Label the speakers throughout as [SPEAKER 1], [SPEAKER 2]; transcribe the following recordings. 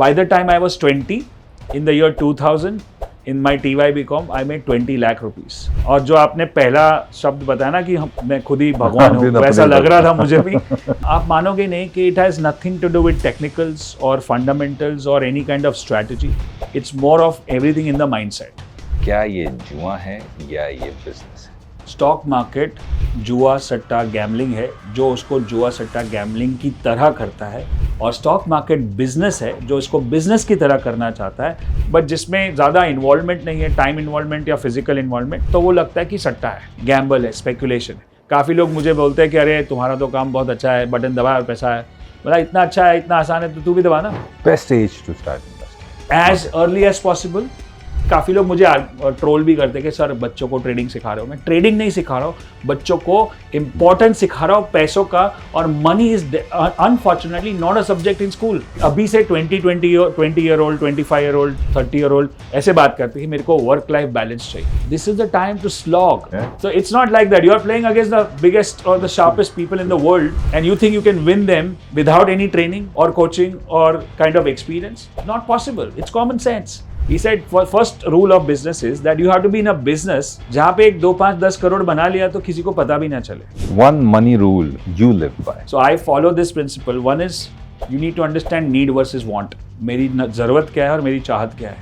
[SPEAKER 1] By the time I was 20, in the year 2000, in my TY BCom, I made 20 lakh rupees. और जो आपने पहला शब्द बताया ना कि मैं खुद ही भगवान हूँ, वैसा लग रहा था मुझे भी. आप मानोगे नहीं कि it has nothing to do with technicals or fundamentals or any kind of strategy. It's more of everything in the mindset.
[SPEAKER 2] क्या ये जुआ है या ये बिजनेस है?
[SPEAKER 1] स्टॉक मार्केट जुआ सट्टा गैम्बलिंग है जो उसको जुआ सट्टा गैम्बलिंग की तरह करता है, और स्टॉक मार्केट बिजनेस है जो इसको बिजनेस की तरह करना चाहता है, बट जिसमें ज़्यादा इन्वॉल्वमेंट नहीं है, टाइम इन्वॉल्वमेंट या फिजिकल इन्वॉल्वमेंट, तो वो लगता है कि सट्टा है, गैम्बल है, स्पेकुलेशन है. काफ़ी लोग मुझे बोलते हैं कि अरे तुम्हारा तो काम बहुत अच्छा है, बटन दबा और पैसा है. बोला इतना अच्छा है, इतना आसान है, तो तू भी दबा ना.
[SPEAKER 2] Best age to start investing?
[SPEAKER 1] As early as possible. काफ़ी लोग मुझे ट्रोल भी करते हैं कि सर बच्चों को ट्रेडिंग सिखा रहे हो. मैं ट्रेडिंग नहीं सिखा रहा हूँ, बच्चों को इंपॉर्टेंस सिखा रहा हूँ पैसों का. और money is unfortunately not a subject in school. अभी से 20 year old, 25 year old, 30 year old ऐसे बात करते हैं कि मेरे को वर्क लाइफ बैलेंस चाहिए. This is the time to slog. So it's not like that you are playing against the biggest और the sharpest people in the world and you think you can win them without any training और coaching और kind of experience. Not possible. It's common sense. He said first rule of business is that you have to be in a business जहाँ पे 2, 5, 10 करोड़ बना लिया तो किसी को पता भी ना चले.
[SPEAKER 2] One money rule you live by.
[SPEAKER 1] So I follow this principle. One is you need to understand need versus want. मेरी ज़रूरत क्या है और मेरी चाहत क्या है.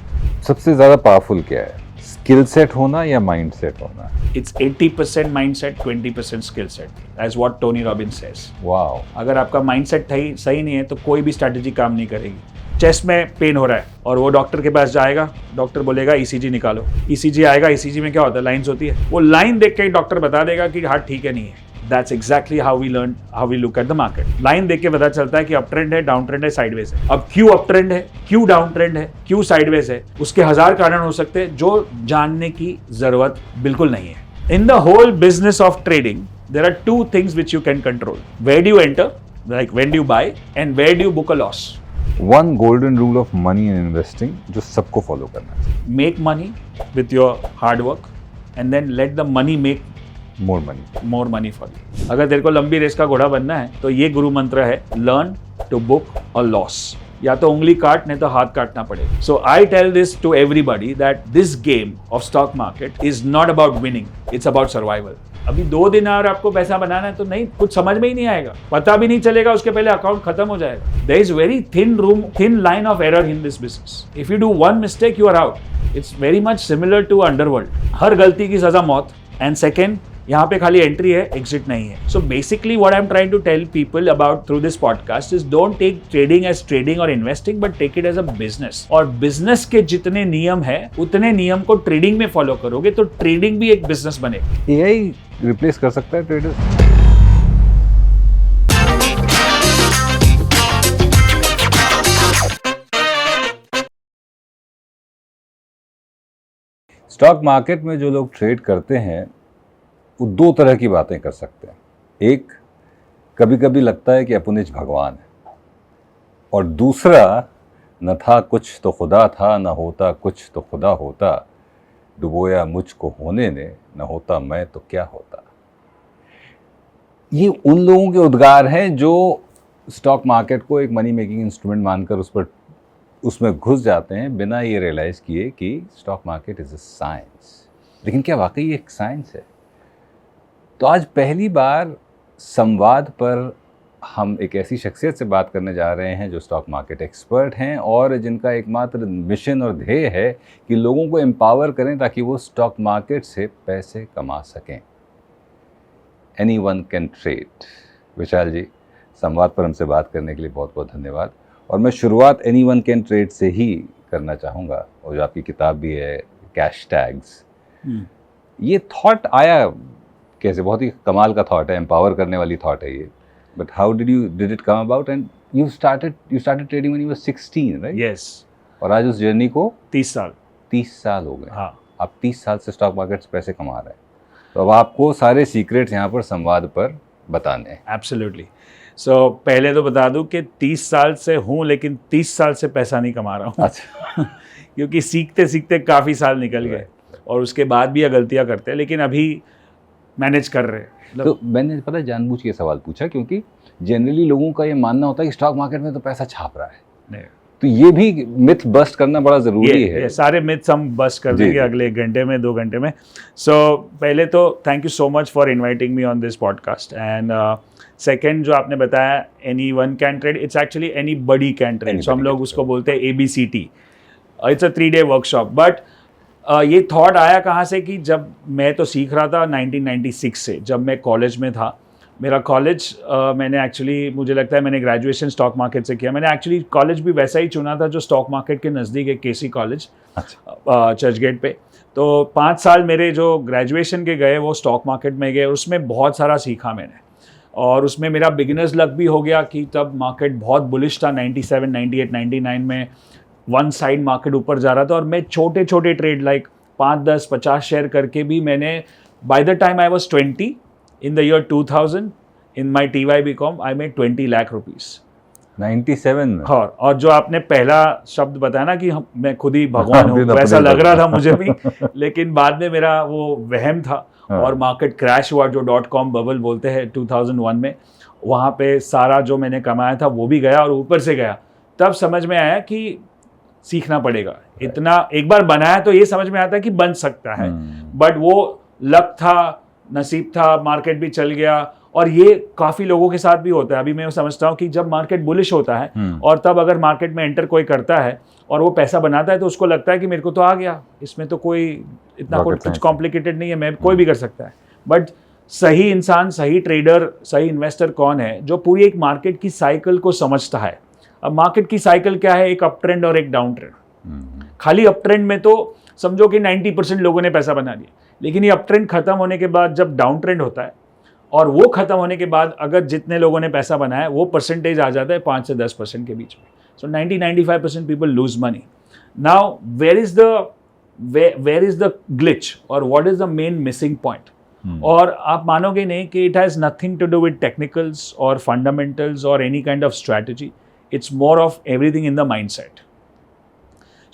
[SPEAKER 2] सबसे ज़्यादा पावरफुल क्या है? स्किल सेट होना या माइंड सेट होना?
[SPEAKER 1] It's 80% mindset, 20% skill set, as what Tony Robbins says.
[SPEAKER 2] Wow.
[SPEAKER 1] अगर आपका माइंडसेट सही नहीं है तो कोई भी स्ट्रैटेजी काम नहीं करेगी. चेस्ट में पेन हो रहा है और वो डॉक्टर के पास जाएगा, डॉक्टर बोलेगा ईसीजी निकालो. ईसीजी आएगा, ईसीजी में क्या होता है, लाइंस होती है. वो लाइन देख के डॉक्टर बता देगा कि हार्ट ठीक है नहीं है. That's exactly how we look at the market. Line देख के पता चलता है कि अप ट्रेंड है, डाउन ट्रेंड है, साइडवेज है. अब क्यों अप ट्रेंड है, क्यों डाउन ट्रेंड है, क्यों साइडवेज है, उसके 1000 कारण हो सकते हैं जो जानने की जरूरत बिल्कुल नहीं है. In the whole business of trading there are 2 things which you can control. Where do you enter, like when do you buy, and where do you book a loss.
[SPEAKER 2] One golden rule of money and investing जो सबको follow करना चाहिए.
[SPEAKER 1] Make money with your hard work and then let the money make more money for you. अगर तेरे को लंबी race का घोड़ा बनना है तो ये गुरु मंत्र है, learn to book a loss. या तो उंगली काट नहीं तो हाथ काटना पड़ेगा. So I tell this to everybody that this game of stock market is not about winning, it's about survival. अभी 2 दिन और आपको पैसा बनाना है तो नहीं, कुछ समझ में ही नहीं आएगा, पता भी नहीं चलेगा, उसके पहले अकाउंट खत्म हो जाएगा. There is very thin line of error in this business. If you do one mistake, you are out. It's very much similar to underworld. हर गलती की सजा मौत. And second, यहाँ पे खाली एंट्री है, एग्जिट नहीं है. So basically what I am trying to tell people about through this podcast is don't take trading as trading और investing, but take it as a business. और बिजनेस के जितने नियम है उतने नियम को ट्रेडिंग में फॉलो करोगे तो ट्रेडिंग भी एक बिजनेस बनेगा.
[SPEAKER 2] एआई रिप्लेस कर सकता है ट्रेडर? स्टॉक मार्केट में जो लोग ट्रेड करते हैं वो 2 तरह की बातें कर सकते हैं. एक, कभी कभी लगता है कि अपुनिज भगवान है, और दूसरा, न था कुछ तो खुदा था, न होता कुछ तो खुदा होता, डुबोया मुझको होने ने, न होता मैं तो क्या होता. ये उन लोगों के उद्गार हैं जो स्टॉक मार्केट को एक मनी मेकिंग इंस्ट्रूमेंट मानकर उसमें घुस जाते हैं बिना ये रियलाइज़ किए कि stock market is a science. लेकिन क्या वाकई एक साइंस है? तो आज पहली बार संवाद पर हम एक ऐसी शख्सियत से बात करने जा रहे हैं जो स्टॉक मार्केट एक्सपर्ट हैं और जिनका एकमात्र मिशन और ध्येय है कि लोगों को एम्पावर करें ताकि वो स्टॉक मार्केट से पैसे कमा सकें. Anyone can trade. Vishal ji, Samvad पर हमसे बात करने के लिए बहुत बहुत धन्यवाद. और मैं शुरुआत एनीवन कैन ट्रेड से ही करना चाहूँगा, और जो आपकी किताब भी है कैश टैग्स, ये थॉट आया कैसे? बहुत ही कमाल का थॉट है, एम्पावर करने वाली थॉट है ये. But how did it come about? And you started trading when you were 16, right?
[SPEAKER 1] Yes.
[SPEAKER 2] और आज उस जर्नी को
[SPEAKER 1] 30 साल
[SPEAKER 2] हो गए.
[SPEAKER 1] हाँ.
[SPEAKER 2] आप 30 साल से स्टॉक मार्केट से पैसे कमा रहे हैं, तो अब आपको सारे सीक्रेट्स यहाँ पर संवाद पर बताने हैं.
[SPEAKER 1] एब्सोल्युटली. सो पहले तो बता दूं कि 30 साल से हूँ, लेकिन 30 साल से पैसा नहीं कमा रहा हूँ.
[SPEAKER 2] अच्छा.
[SPEAKER 1] क्योंकि सीखते सीखते काफ़ी साल निकल गए और उसके बाद भी ये गलतियाँ करते हैं, लेकिन अभी मैनेज कर रहे हैं.
[SPEAKER 2] तो मैंने पता है जानबूझ के सवाल पूछा क्योंकि जनरली लोगों का ये मानना होता है कि स्टॉक मार्केट में तो पैसा छाप रहा है.
[SPEAKER 1] नहीं.
[SPEAKER 2] तो ये भी मिथ बस्ट करना बड़ा जरूरी है।
[SPEAKER 1] ये सारे मिथ्स हम बस्ट कर देंगे अगले 1 घंटे में 2 घंटे में। सो पहले तो thank you so much for inviting me on this podcast and second जो आपने बताया anyone can trade, it's actually anybody can trade. So हम लोग उसको बोलते हैं ABCT, it's a 3-day workshop. But ये थॉट आया कहाँ से कि जब मैं तो सीख रहा था 1996 से, जब मैं कॉलेज में था। मेरा कॉलेज मैंने एक्चुअली, मुझे लगता है मैंने ग्रेजुएशन स्टॉक मार्केट से किया। मैंने एक्चुअली कॉलेज भी वैसा ही चुना था जो स्टॉक मार्केट के नज़दीक है, KC कॉलेज चर्च गेट पे। तो 5 साल मेरे जो ग्रेजुएशन के गए वो स्टॉक मार्केट में गए, उसमें बहुत सारा सीखा मैंने। और उसमें मेरा बिगिनर्स लक भी हो गया कि तब मार्केट बहुत बुलिश था 97, 98, 99 में वन साइड मार्केट ऊपर जा रहा था। और मैं छोटे छोटे ट्रेड लाइक 5, 10, 50 शेयर करके भी मैंने, by the time I was 20 in the year 2000 in my TY-BCom I made 20 lakh rupees
[SPEAKER 2] 97 में।
[SPEAKER 1] हाँ, और जो आपने पहला शब्द बताया ना कि मैं खुद ही भगवान हूँ, वैसा लग रहा था मुझे भी लेकिन बाद में मेरा वो वहम था। और मार्केट क्रैश हुआ जो .com बबल बोलते हैं 2001 में, वहाँ पे सारा जो मैंने कमाया था वो भी गया और ऊपर से गया। तब समझ में आया कि सीखना पड़ेगा। इतना एक बार बनाया तो ये समझ में आता है कि बन सकता है, बट वो लक था, नसीब था, मार्केट भी चल गया। और ये काफ़ी लोगों के साथ भी होता है। अभी मैं समझता हूँ कि जब मार्केट बुलिश होता है और तब अगर मार्केट में एंटर कोई करता है और वो पैसा बनाता है तो उसको लगता है कि मेरे को तो आ गया, इसमें तो कोई इतना कुछ कॉम्प्लिकेटेड नहीं है, मैं कोई भी कर सकता है। बट सही इंसान, सही ट्रेडर, सही इन्वेस्टर कौन है जो पूरी एक मार्केट की साइकिल को समझता है। अब मार्केट की साइकिल क्या है, एक अप ट्रेंड और एक डाउन ट्रेंड। खाली अप ट्रेंड में तो समझो कि 90% लोगों ने पैसा बना लिया, लेकिन ये अप ट्रेंड खत्म होने के बाद जब डाउन ट्रेंड होता है और वो खत्म होने के बाद अगर जितने लोगों ने पैसा बनाया वो परसेंटेज आ जाता है 5 से 10% के बीच में। So 90-95% people lose money. Now where is the glitch और what is the main missing point? और आप मानोगे नहीं कि it has nothing to do with technicals और फंडामेंटल्स और any kind of strategy, it's more of everything in the mindset.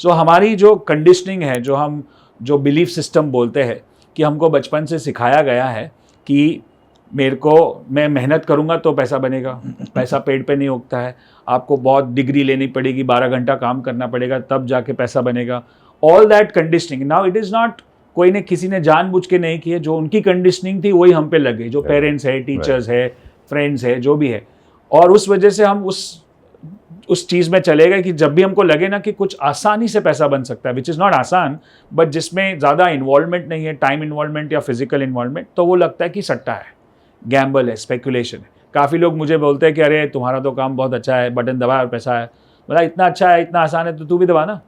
[SPEAKER 1] So हमारी जो कंडीशनिंग है, जो बिलीफ सिस्टम बोलते हैं कि हमको बचपन से सिखाया गया है कि मैं मेहनत करूंगा तो पैसा बनेगा, पैसा पेड़ पे नहीं उगता है, आपको बहुत डिग्री लेनी पड़ेगी, 12 घंटा काम करना पड़ेगा तब जाके पैसा बनेगा। All that conditioning, now it is not, किसी ने जानबूझ के नहीं किए, जो उनकी कंडीशनिंग थी वही हम पे लग गई, जो पेरेंट्स है, टीचर्स है, फ्रेंड्स है, जो भी है। और उस वजह से हम उस चीज़ में चले गए कि जब भी हमको लगे ना कि कुछ आसानी से पैसा बन सकता है, विच इज़ नॉट आसान, बट जिसमें ज़्यादा इन्वॉल्वमेंट नहीं है, टाइम इन्वॉल्वमेंट या फिजिकल इन्वॉल्वमेंट, तो वो लगता है कि सट्टा है, गैम्बल है, स्पेकुलेशन है। काफ़ी लोग मुझे बोलते हैं कि अरे तुम्हारा तो काम बहुत अच्छा है, बटन दबाया और पैसा है। बोला इतना अच्छा है, इतना आसान है तो तू भी दबा ना,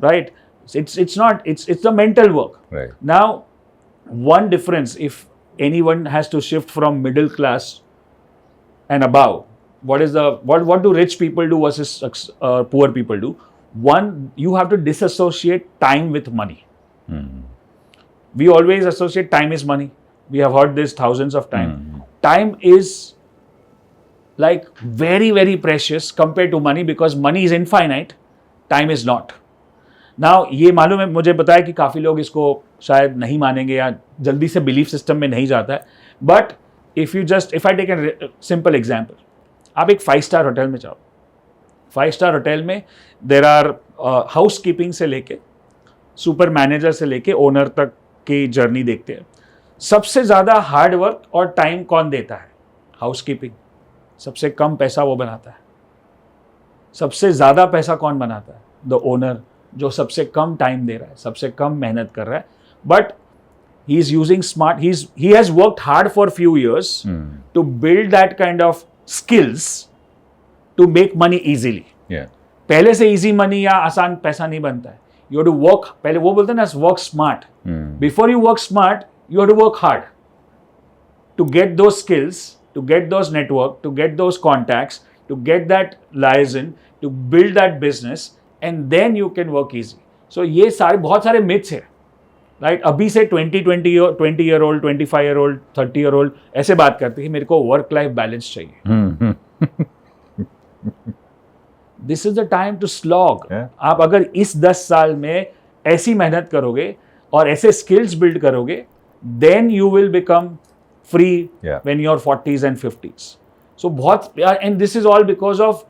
[SPEAKER 1] right? It's not, it's the mental work.
[SPEAKER 2] Right.
[SPEAKER 1] Now, one difference, if anyone has to shift from middle class and above, what do rich people do versus poor people do? One, you have to disassociate time with money. We always associate time is money. We have heard this thousands of times. Time is like very, very precious compared to money because money is infinite, time is not. Now ये मालूम है, मुझे पता है कि काफ़ी लोग इसको शायद नहीं मानेंगे या जल्दी से बिलीफ सिस्टम में नहीं जाता है, but if I take a simple example, आप एक 5-star होटल में जाओ। 5-star होटल में देर आर हाउस कीपिंग से लेके सुपर मैनेजर से लेके ओनर तक की जर्नी देखते हैं। सबसे ज़्यादा हार्ड वर्क और टाइम कौन देता है? House keeping. सबसे कम पैसा वो बनाता है। सबसे ज़्यादा पैसा कौन बनाता है? द ओनर, जो सबसे कम टाइम दे रहा है, सबसे कम मेहनत कर रहा है, but he is using smart, he has worked hard for few years to build that kind of skills to make money easily. पहले से इजी मनी या आसान पैसा नहीं बनता है। यू हैव टू वर्क, पहले वो बोलते हैं ना, work smart. Before you work smart, you have to work hard to get those skills, to get those network, to get those contacts, to get that license, to build that business, and then you can work easy. So ये सारे बहुत सारे myths है, right? अभी से 20-year-old, 25-year-old, 30-year-old ऐसे बात करते हैं कि मेरे को वर्क लाइफ बैलेंस चाहिए। This is the time to slog. आप अगर इस 10 साल में ऐसी मेहनत करोगे और ऐसे स्किल्स बिल्ड करोगे, then you will become free when you are 40s and 50s. So बहुत, and this is all because of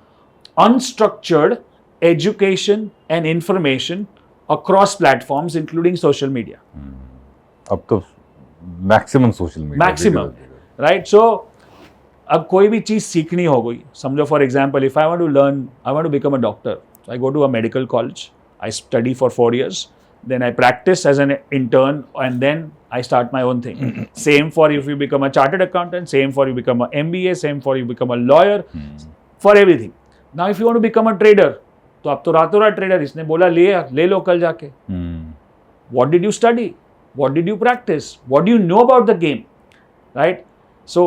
[SPEAKER 1] unstructured education and information across platforms including social media.
[SPEAKER 2] अब तो maximum social media,
[SPEAKER 1] Maximum, right? So अब कोई भी चीज़ सीखनी हो गई, समझो for example if I want to learn, I want to become a doctor, I go to a medical college, I study for 4 years, then I practice as an intern, and then I start my own thing. Same for if you become a chartered accountant, same for you become a MBA, same for you become a lawyer, for everything. Now if you want to become a trader, तो आप तो रातों रात trader, इसने बोला ले लो कल जाके. What did you study? What did you practice? What do you know about the game? Right? So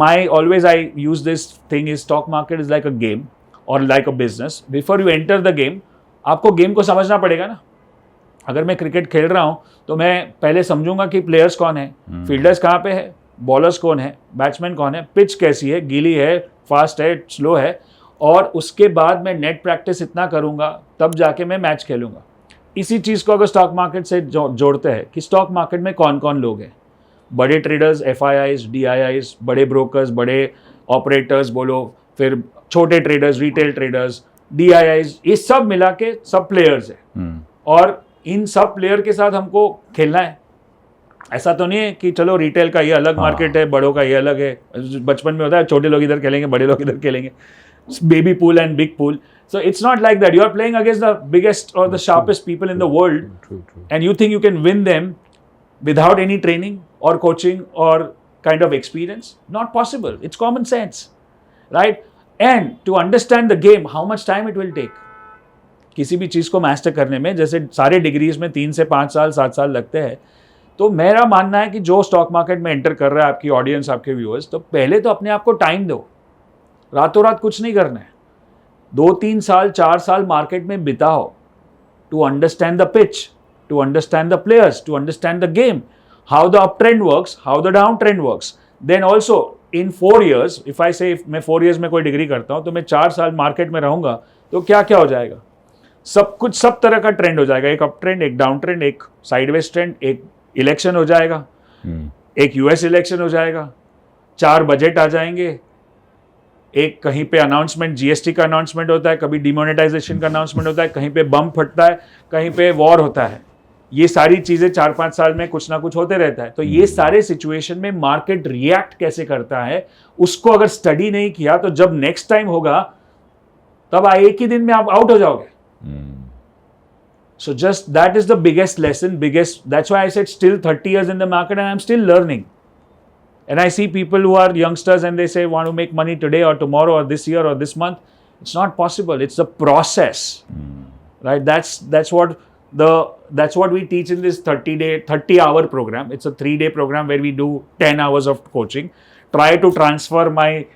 [SPEAKER 1] I use this thing is stock market is like a game or like a business. Before you enter the game, आपको game को समझना पड़ेगा ना. अगर मैं cricket खेल रहा हूँ तो मैं पहले समझूंगा कि प्लेयर्स कौन है, फील्डर्स कहाँ पे है, बॉलर्स कौन है, बैट्समैन कौन है, पिच कैसी है, गीली है, फास्ट है, स्लो है, और उसके बाद मैं नेट प्रैक्टिस इतना करूँगा तब जाके मैं मैच खेलूँगा. इसी चीज़ को अगर स्टॉक मार्केट से जोड़ते हैं कि स्टॉक मार्केट में कौन कौन लोग हैं, बड़े ट्रेडर्स, FIIs, DIIs, बड़े ब्रोकर्स, बड़े ऑपरेटर्स बोलो, फिर छोटे ट्रेडर्स, रिटेल ट्रेडर्स, DIIs, ये सब मिला के सब प्लेयर्स है. और इन सब प्लेयर के साथ हमको खेलना है. ऐसा तो नहीं है कि चलो रिटेल का ये अलग मार्केट है, बड़ों का ये अलग है. बचपन में होता है छोटे लोग इधर खेलेंगे, बड़े लोग इधर खेलेंगे, baby pool and big pool. So it's not like that. You are playing against the biggest or the sharpest people in the world, and you think you can win them without any training or coaching or kind of experience? Not possible. It's common sense, right? And to understand the game, how much time it will take? किसी भी चीज़ को master करने में जैसे सारे degrees में 3 से 5 साल 7 साल लगते हैं. तो मेरा मानना है कि जो स्टॉक मार्केट में एंटर कर रहा है आपकी ऑडियंस, आपके व्यूअर्स, तो पहले तो अपने आप को टाइम दो. रातों रात कुछ नहीं करना है. 2-3 साल 4 साल मार्केट में बिताओ to understand the pitch, to understand the players, to understand the game, how the up trend works, how the down trend works. Then also in 4 years, if I say मैं 4 years में कोई degree करता हूँ तो मैं 4 साल market में रहूँगा तो क्या क्या हो जाएगा, सब कुछ, सब तरह का ट्रेंड हो जाएगा. एक अप ट्रेंड, एक डाउन ट्रेंड, एक साइडवेज ट्रेंड, एक इलेक्शन हो जाएगा, एक US इलेक्शन हो जाएगा, 4 बजट आ जाएंगे, एक कहीं पे अनाउंसमेंट, GST का अनाउंसमेंट होता है, कभी डिमोनेटाइजेशन का अनाउंसमेंट होता है, कहीं पे बम फटता है, कहीं पे वॉर होता है. ये सारी चीज़ें 4-5 साल में कुछ ना कुछ होते रहता है. तो ये सारे सिचुएशन में मार्केट रिएक्ट कैसे करता है, उसको अगर स्टडी नहीं किया तो जब नेक्स्ट टाइम होगा तब एक ही दिन में आप आउट हो जाओगे. So just that is the biggest lesson, that's why I said still 30 years in the market and I'm still learning. And I see people who are youngsters and they say want to make money today or tomorrow or this year or this month. It's not possible. It's the process, right? That's what we teach in this 30-hour program. It's a 3-day program where we do 10 hours of coaching. Try to transfer my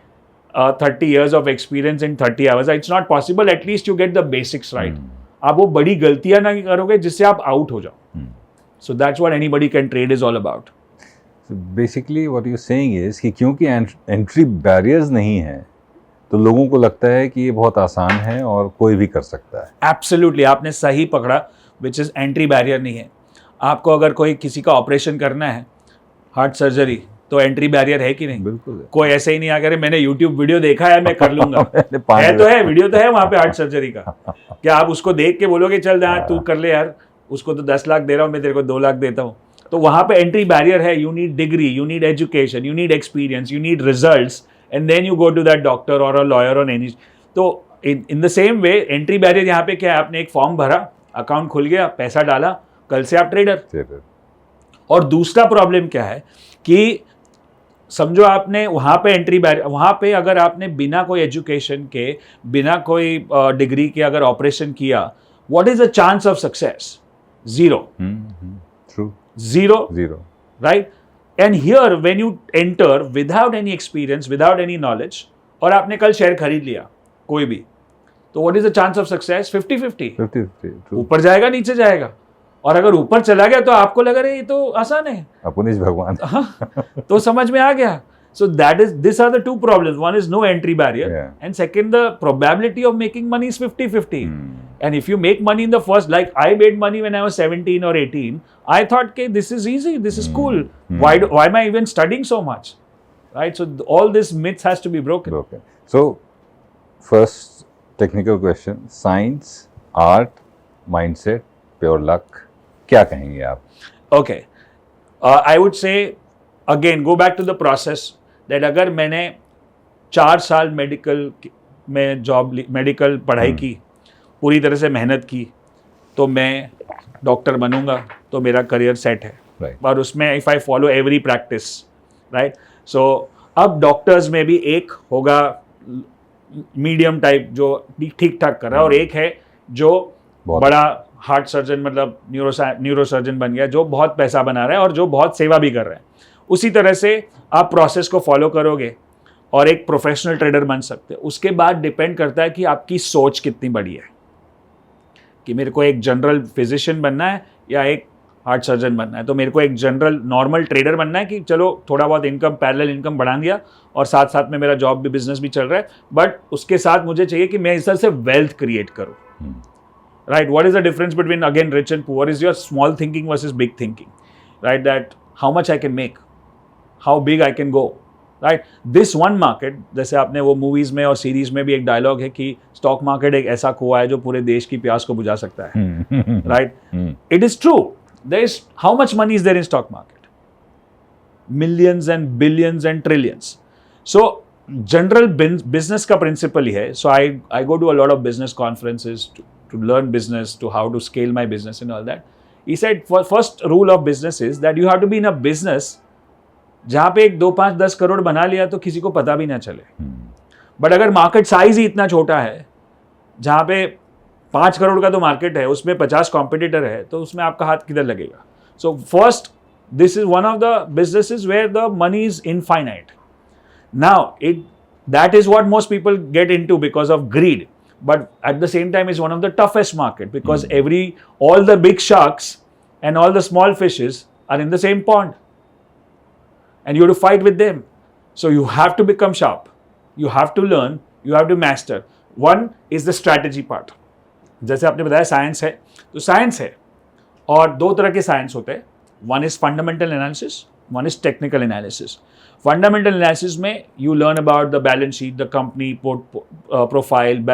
[SPEAKER 1] 30 years of experience in 30 hours. It's not possible. At least you get the basics right. आप वो बड़ी गलतियां ना करोगे जिससे आप out हो जाओ. So that's what anybody can trade is all about.
[SPEAKER 2] So basically what you're saying is कि क्योंकि एंट्री बैरियर्स नहीं है तो लोगों को लगता है कि ये बहुत आसान है और कोई भी कर सकता है.
[SPEAKER 1] Absolutely, आपने सही पकड़ा. which is एंट्री बैरियर नहीं है. आपको अगर कोई किसी का ऑपरेशन करना है, हार्ट सर्जरी, तो एंट्री बैरियर है कि नहीं?
[SPEAKER 2] बिल्कुल है.
[SPEAKER 1] कोई ऐसे ही नहीं आकर मैंने यूट्यूब वीडियो देखा है मैं कर लूंगा. है तो है, वीडियो तो है वहाँ पे हार्ट सर्जरी का. क्या आप उसको देख के बोलोगे चल यार तू कर ले यार, उसको तो 10 लाख दे रहा हूँ मैं, तेरे को 2 लाख देता हूँ. तो वहाँ पे एंट्री बैरियर है. You need degree, you need education, you need experience, you need results, and then you go to that doctor और अ लॉयर और एनी. तो in the same way entry barrier यहाँ पे क्या है, आपने एक फॉर्म भरा, अकाउंट खुल गया, पैसा डाला, कल से आप ट्रेडर. और दूसरा प्रॉब्लम क्या है कि समझो आपने वहाँ पे एंट्री बैरियर, वहाँ पे अगर आपने बिना कोई एजुकेशन के, बिना कोई डिग्री के अगर ऑपरेशन किया, what is the chance of success? 0.
[SPEAKER 2] True.
[SPEAKER 1] Zero. Right? And here when you enter without any experience, without any knowledge, और आपने कल शेयर खरीद लिया कोई भी, तो what is the chance of success? 50-50. ऊपर जाएगा नीचे जाएगा. और अगर ऊपर चला गया तो आपको लगा रहे ये तो आसान है,
[SPEAKER 2] अपनिश भगवान.
[SPEAKER 1] तो समझ में आ गया. So these are the two problems. One is no entry barrier, and second, the probability of making money is 50-50. And if you make money in the first, like I made money when I was 17 or 18, I thought, okay, this is easy, this is cool. Why am I even studying so much? Right? So all this myths has to be broken.
[SPEAKER 2] So first technical question, science, art, mindset, pure luck, क्या कहेंगे आप?
[SPEAKER 1] Okay, I would say again go back to the process that अगर मैंने 4 साल medical में medical पढ़ाई की, पूरी तरह से मेहनत की, तो मैं डॉक्टर बनूंगा, तो मेरा करियर सेट है।
[SPEAKER 2] Right.
[SPEAKER 1] और उसमें if I follow every practice, right, so अब डॉक्टर्स में भी एक होगा मीडियम टाइप जो ठीक ठाक कर रहा है, और एक है जो
[SPEAKER 2] बहुत
[SPEAKER 1] बड़ा हार्ट सर्जन, मतलब न्यूरोसर्जन बन गया, जो बहुत पैसा बना रहा है और जो बहुत सेवा भी कर रहा है। उसी तरह से आप प्रोसेस को फॉलो करोगे और एक प्रोफेशनल ट्रेडर बन सकते हैं। उसके बाद डिपेंड करता है कि आपकी सोच कितनी बड़ी है, कि मेरे को एक जनरल फिजिशियन बनना है या एक हार्ट सर्जन बनना है। तो मेरे को एक जनरल नॉर्मल ट्रेडर बनना है कि चलो थोड़ा बहुत इनकम, पैरेलल इनकम बढ़ा दिया, और साथ साथ में मेरा जॉब भी, बिजनेस भी चल रहा है, बट उसके साथ मुझे चाहिए कि मैं इस तरह से वेल्थ क्रिएट करूँ। Right, what is the difference between again rich and poor? Is your small thinking versus big thinking, right? That how much I can make, how big I can go, right? This one market, जैसे आपने वो movies में और series में भी एक dialogue है कि स्टॉक मार्केट एक ऐसा कुआं है जो पूरे देश की प्यास को बुझा सकता है, right? It is true. There is how much money is there in stock market? Millions and billions and trillions. So general business का principle ही है. So I go to a lot of business conferences to learn business, to how to scale my business and all that. He said, first rule of business is that you have to be in a business जहाँ पे एक 2, 5, 10 करोड़ बना लिया तो किसी को पता भी ना चले। बट अगर मार्केट साइज ही इतना छोटा है, जहाँ पे 5 करोड़ का तो मार्केट है, उसमें 50 कॉम्पिटिटर है, तो उसमें आपका हाथ किधर लगेगा? So first, this is one of the businesses where the money is infinite. Now, that is what most people get into because of greed. But at the same time, it's one of the toughest market because all the big sharks and all the small fishes are in the same pond. And you have to fight with them. So you have to become sharp. You have to learn. You have to master. One is the strategy part. जैसे आपने बताया science है, तो science है और 2 तरह के science होते हैं. One is fundamental analysis. One is technical analysis. Fundamental analysis में you learn about the balance sheet, the company profile,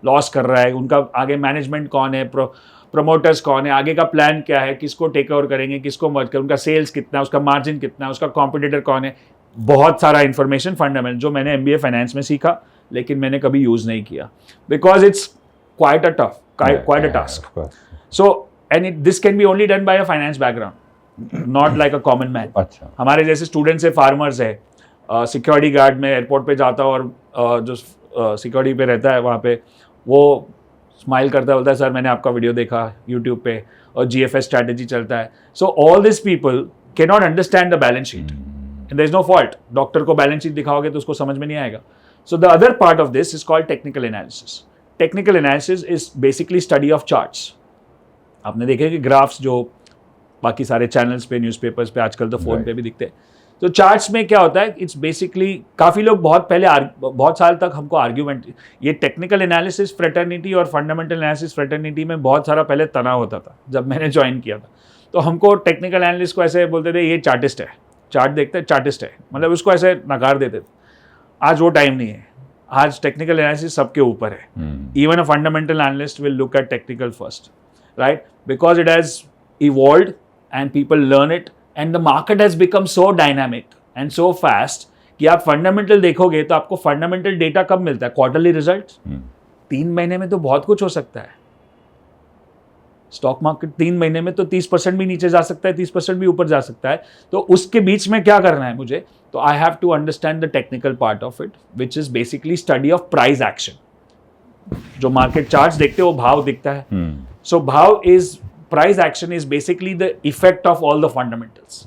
[SPEAKER 1] loss कर रहा है, उनका आगे मैनेजमेंट कौन है, प्रमोटर्स कौन है, आगे का प्लान क्या है, किसको टेक ओवर करेंगे, किसको मर्ज करें, उनका सेल्स कितना है, उसका मार्जिन कितना है, उसका कॉम्पिटिटर कौन है. बहुत सारा इन्फॉर्मेशन फंडामेंटल जो मैंने MBA फाइनेंस में सीखा, लेकिन मैंने कभी यूज़ नहीं किया because it's quite a task. So and this can be only done by a finance background, not like a common man.
[SPEAKER 2] अच्छा,
[SPEAKER 1] हमारे जैसे स्टूडेंट्स है, फार्मर्स है, सिक्योरिटी गार्ड में एयरपोर्ट पे जाता हूँ और जो सिक्योरिटी पे रहता है वहाँ पे, वो स्माइल करता है, बोलता है सर मैंने आपका वीडियो देखा यूट्यूब पे, और GFS स्ट्रैटेजी चलता है. So all this people can not understand the balance sheet and there is no fault. Doctor को बैलेंस शीट दिखाओगे तो उसको समझ में नहीं आएगा. So the other part of this is called technical analysis. Technical analysis is basically study of charts. आपने देखे कि ग्राफ्स जो बाकी सारे चैनल्स पे, न्यूज़पेपर्स पे, आजकल तो फोन पे भी दिखते हैं. तो चार्ट्स में क्या होता है, इट्स बेसिकली, काफ़ी लोग बहुत साल तक हमको आर्ग्यूमेंट, ये टेक्निकल एनालिसिस फ्रेटर्निटी और फंडामेंटल एनालिसिस फ्रेटर्निटी में बहुत सारा पहले तनाव होता था जब मैंने ज्वाइन किया था. तो हमको टेक्निकल एनालिस्ट को ऐसे बोलते थे, ये चार्टिस्ट है, चार्ट देखते हैं, चार्टिस्ट है, मतलब उसको ऐसे नकार देते थे. आज वो टाइम नहीं है. आज टेक्निकल एनालिसिस सबके ऊपर है. Even a fundamental analyst will look at technical first, right, because it has evolved and people learn it and the market has become so dynamic and so fast कि आप fundamental देखोगे तो आपको fundamental data कब मिलता है? Quarterly result. 3 महीने में तो बहुत कुछ हो सकता है. स्टॉक मार्केट 3 महीने में तो 30% भी नीचे जा सकता है, 30% भी ऊपर जा सकता है. तो उसके बीच में क्या करना है मुझे? तो I have to understand the technical part of it which is basically study of price action. जो मार्केट चार्ट्स देखते हो वो भाव दिखता है. सो भाव is, price action is basically the effect of all the fundamentals.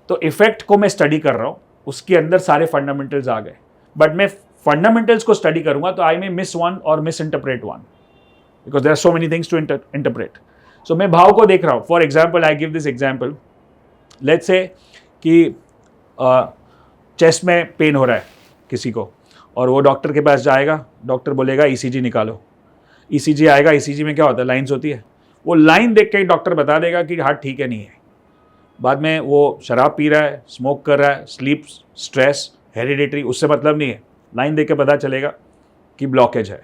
[SPEAKER 1] तो इफेक्ट को मैं स्टडी कर रहा हूँ, उसके अंदर सारे फंडामेंटल्स आ गए, बट मैं फंडामेंटल्स को स्टडी करूंगा तो आई मे मिस वन और misinterpret one because there are so many things to interpret. So मैं भाव को देख रहा हूँ. For example, I give this example, let's say कि चेस्ट में पेन हो रहा है किसी को, और वो डॉक्टर के पास जाएगा, डॉक्टर बोलेगा ECG निकालो. ECG आएगा, ECG में क्या होता है? लाइन्स होती है. वो लाइन देख के डॉक्टर बता देगा कि हार्ट ठीक है नहीं है. बाद में वो शराब पी रहा है, स्मोक कर रहा है, स्लीप, स्ट्रेस, हेरिडिटरी, उससे मतलब नहीं है. लाइन देख के पता चलेगा कि ब्लॉकेज है.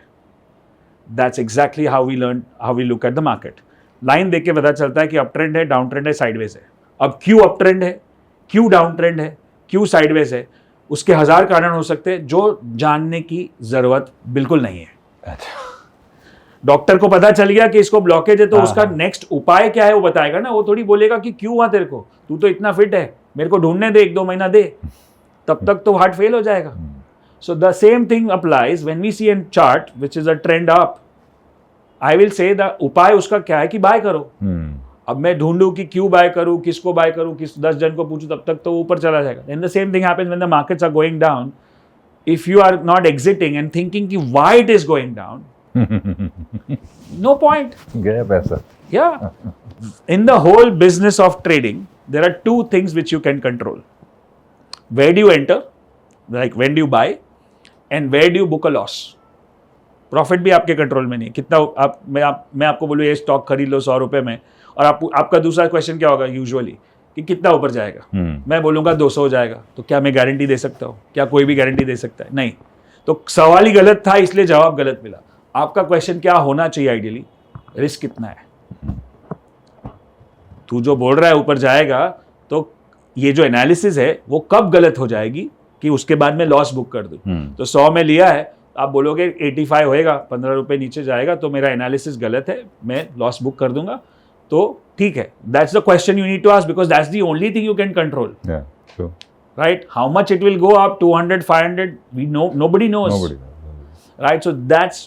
[SPEAKER 1] That's exactly how we look at the market. Line देख के पता चलता है कि अप ट्रेंड है, डाउन ट्रेंड है, साइडवेज है. अब क्यों अप ट्रेंड है, क्यों डाउन ट्रेंड है, क्यों साइडवेज है, उसके 1000 कारण हो सकते हैं जो जानने की जरूरत बिल्कुल नहीं है.
[SPEAKER 2] अच्छा.
[SPEAKER 1] डॉक्टर को पता चल गया कि इसको ब्लॉकेज है तो उसका नेक्स्ट उपाय क्या है वो बताएगा ना. वो थोड़ी बोलेगा कि क्यों हुआ तेरे को, तू तो इतना फिट है, मेरे को ढूंढने दे, 1-2 महीना दे, तब तक तो हार्ट फेल हो जाएगा. So the same thing applies when we see an chart which is a trend up. I will say the उपाय उसका क्या है कि बाय करो. अब मैं ढूंढूं कि क्यों बाय करूं, किसको बाय करूं, किस 10 जन को पूछूं, तब तक तो ऊपर चला जाएगा. And the same thing happens when the markets are going down. If you are not exiting and thinking कि why it is going down, no point.
[SPEAKER 2] गया पैसा.
[SPEAKER 1] Yeah. In the whole business of trading, there are two things which you can control. Where do you enter, like when do you buy, and where do you book a loss. Profit भी आपके control में नहीं. कितना मैं आपको बोलूँ ये stock खरीद लो 100 रुपए में, और आपका दूसरा क्वेश्चन क्या होगा यूजुअली कि कितना ऊपर जाएगा. मैं बोलूँगा 200 हो जाएगा. तो क्या मैं गारंटी दे सकता हूँ? क्या कोई भी गारंटी दे सकता है? नहीं. तो सवाल ही गलत था, इसलिए जवाब गलत मिला. आपका क्वेश्चन क्या होना चाहिए आइडियली, रिस्क कितना है. तू जो बोल रहा है ऊपर जाएगा, तो ये जो एनालिसिस है वो कब गलत हो जाएगी कि उसके बाद में लॉस बुक कर दूं. तो 100 में लिया है, आप बोलोगे 85 होएगा, 15 रुपए नीचे जाएगा, तो मेरा एनालिसिस गलत है, मैं लॉस बुक कर दूंगा. तो ठीक है, that's the question you need to ask, because that's the only thing you can control. Right. How much it will go up, 200, 500, we know, nobody knows. Right, so that's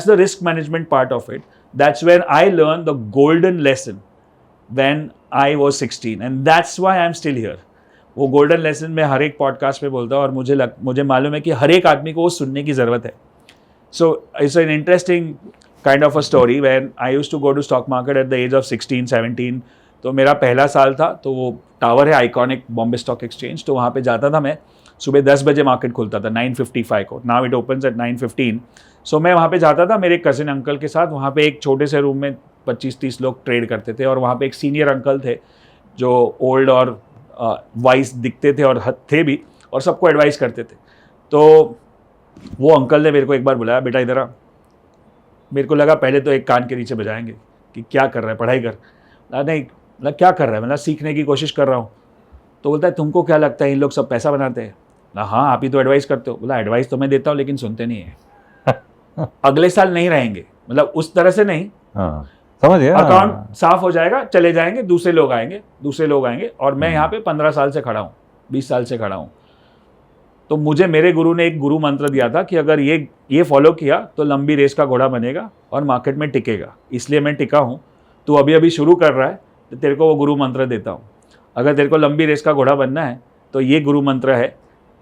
[SPEAKER 1] the risk management part of it. That's where I learned the golden lesson when I was 16, and that's why I'm still here. वो golden lesson मैं हर एक podcast पे बोलता हूँ, और मुझे मालूम है कि हर एक आदमी को वो सुनने की ज़रूरत है. So it's an interesting kind of a story when I used to go to stock market at the age of 16, 17. तो मेरा पहला साल था, तो वो टावर है आइकॉनिक बॉम्बे स्टॉक एक्सचेंज, तो वहाँ पे जाता था मैं. सुबह 10 बजे मार्केट खुलता था, 9:55 को. Now it opens eight 9:15. सो मैं वहाँ पे जाता था मेरे कजिन अंकल के साथ. वहाँ पे एक छोटे से रूम में 25-30 लोग ट्रेड करते थे, और वहाँ पे एक सीनियर अंकल थे जो ओल्ड और वाइस दिखते थे और थे भी, और सबको एडवाइस करते थे. तो वो अंकल ने मेरे को एक बार बुलाया, बेटा इधर आ. मेरे को लगा पहले तो एक कान के नीचे बजाएंगे कि क्या कर रहा है, पढ़ाई कर. नहीं, मतलब क्या कर रहा है, मतलब सीखने की कोशिश कर रहा हूँ. तो बोलता है तुमको क्या लगता है इन लोग सब पैसा बनाते हैं? हाँ, आप ही तो एडवाइस करते हो. बोला एडवाइस तो मैं देता हूँ लेकिन सुनते नहीं है. अगले साल नहीं रहेंगे, मतलब उस तरह से नहीं.
[SPEAKER 2] समझ गया.
[SPEAKER 1] अकाउंट साफ हो जाएगा, चले जाएंगे, दूसरे लोग आएंगे, और मैं यहाँ पे 15 साल से खड़ा हूँ, 20 साल से खड़ा हूँ. तो मुझे मेरे गुरु ने एक गुरु मंत्र दिया था कि अगर ये फॉलो किया तो लंबी रेस का घोड़ा बनेगा और मार्केट में टिकेगा. इसलिए मैं टिका हूँ. तो अभी शुरू कर रहा है तो तेरे को वो गुरु मंत्र देता हूँ. अगर तेरे को लंबी रेस का घोड़ा बनना है तो ये गुरु मंत्र है.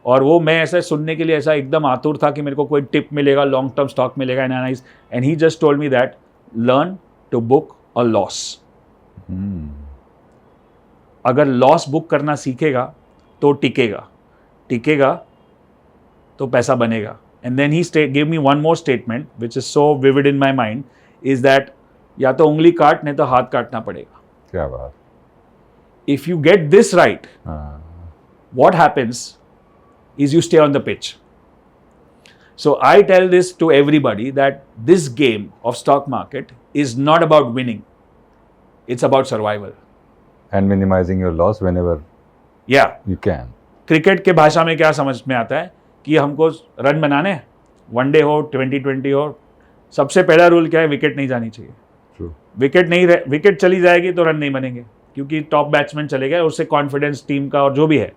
[SPEAKER 1] और वो मैं ऐसा सुनने के लिए ऐसा एकदम आतुर था कि मेरे को कोई टिप मिलेगा, लॉन्ग टर्म स्टॉक मिलेगा, analyse. And he just told me that learn to book a loss. अगर लॉस बुक करना सीखेगा तो टिकेगा तो पैसा बनेगा. And then he give me one more statement which is so vivid in my mind, is that या तो उंगली काट, नहीं तो हाथ काटना पड़ेगा.
[SPEAKER 2] क्या बात.
[SPEAKER 1] If you get this right, what happens is you stay on the pitch. So I tell this to everybody that this game of stock market is not about winning. It's about survival.
[SPEAKER 2] And minimizing your loss whenever you can.
[SPEAKER 1] Cricket के भाषा में क्या समझ में आता है कि हमको रन बनाने, वनडे हो, 2020 हो, सबसे पहला रूल क्या है, विकेट नहीं जानी चाहिए. विकेट चली जाएगी तो रन नहीं बनेंगे, क्योंकि टॉप बैट्समैन चले गए, उससे कॉन्फिडेंस टीम का और जो भी है.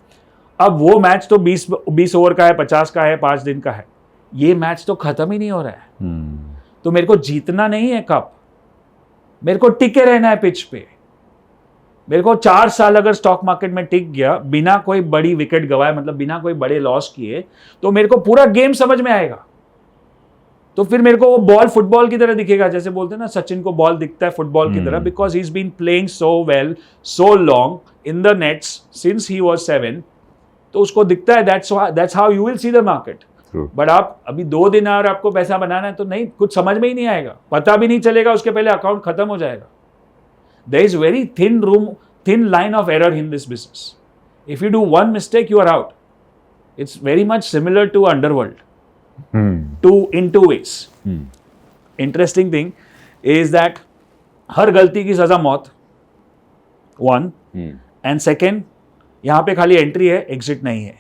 [SPEAKER 1] अब वो मैच तो 20 ओवर का है, 50 का है, 5 दिन का है. ये मैच तो खत्म ही नहीं हो रहा है. तो मेरे को जीतना नहीं है कप, मेरे को टिके रहना है पिच पे. मेरे को 4 साल अगर स्टॉक मार्केट में टिक गया बिना कोई बड़ी विकेट गवाए, मतलब बिना कोई बड़े लॉस किए, तो मेरे को पूरा गेम समझ में आएगा. तो फिर मेरे को वो बॉल फुटबॉल की तरह दिखेगा, जैसे बोलते हैं ना सचिन को बॉल दिखता है फुटबॉल की तरह, because he is been playing so well so long in the nets since he was 7. तो उसको दिखता है. That's how you will see the market. But आप अभी 2 दिन और आपको पैसा बनाना है तो नहीं, कुछ समझ में ही नहीं आएगा, पता भी नहीं चलेगा, उसके पहले अकाउंट खत्म हो जाएगा. There is very thin line of error in this business. If you do one mistake you are out. It's very much similar to underworld. In two ways. Interesting thing is that हर गलती की सजा मौत, one, and second यहाँ पे खाली entry है, exit नहीं है.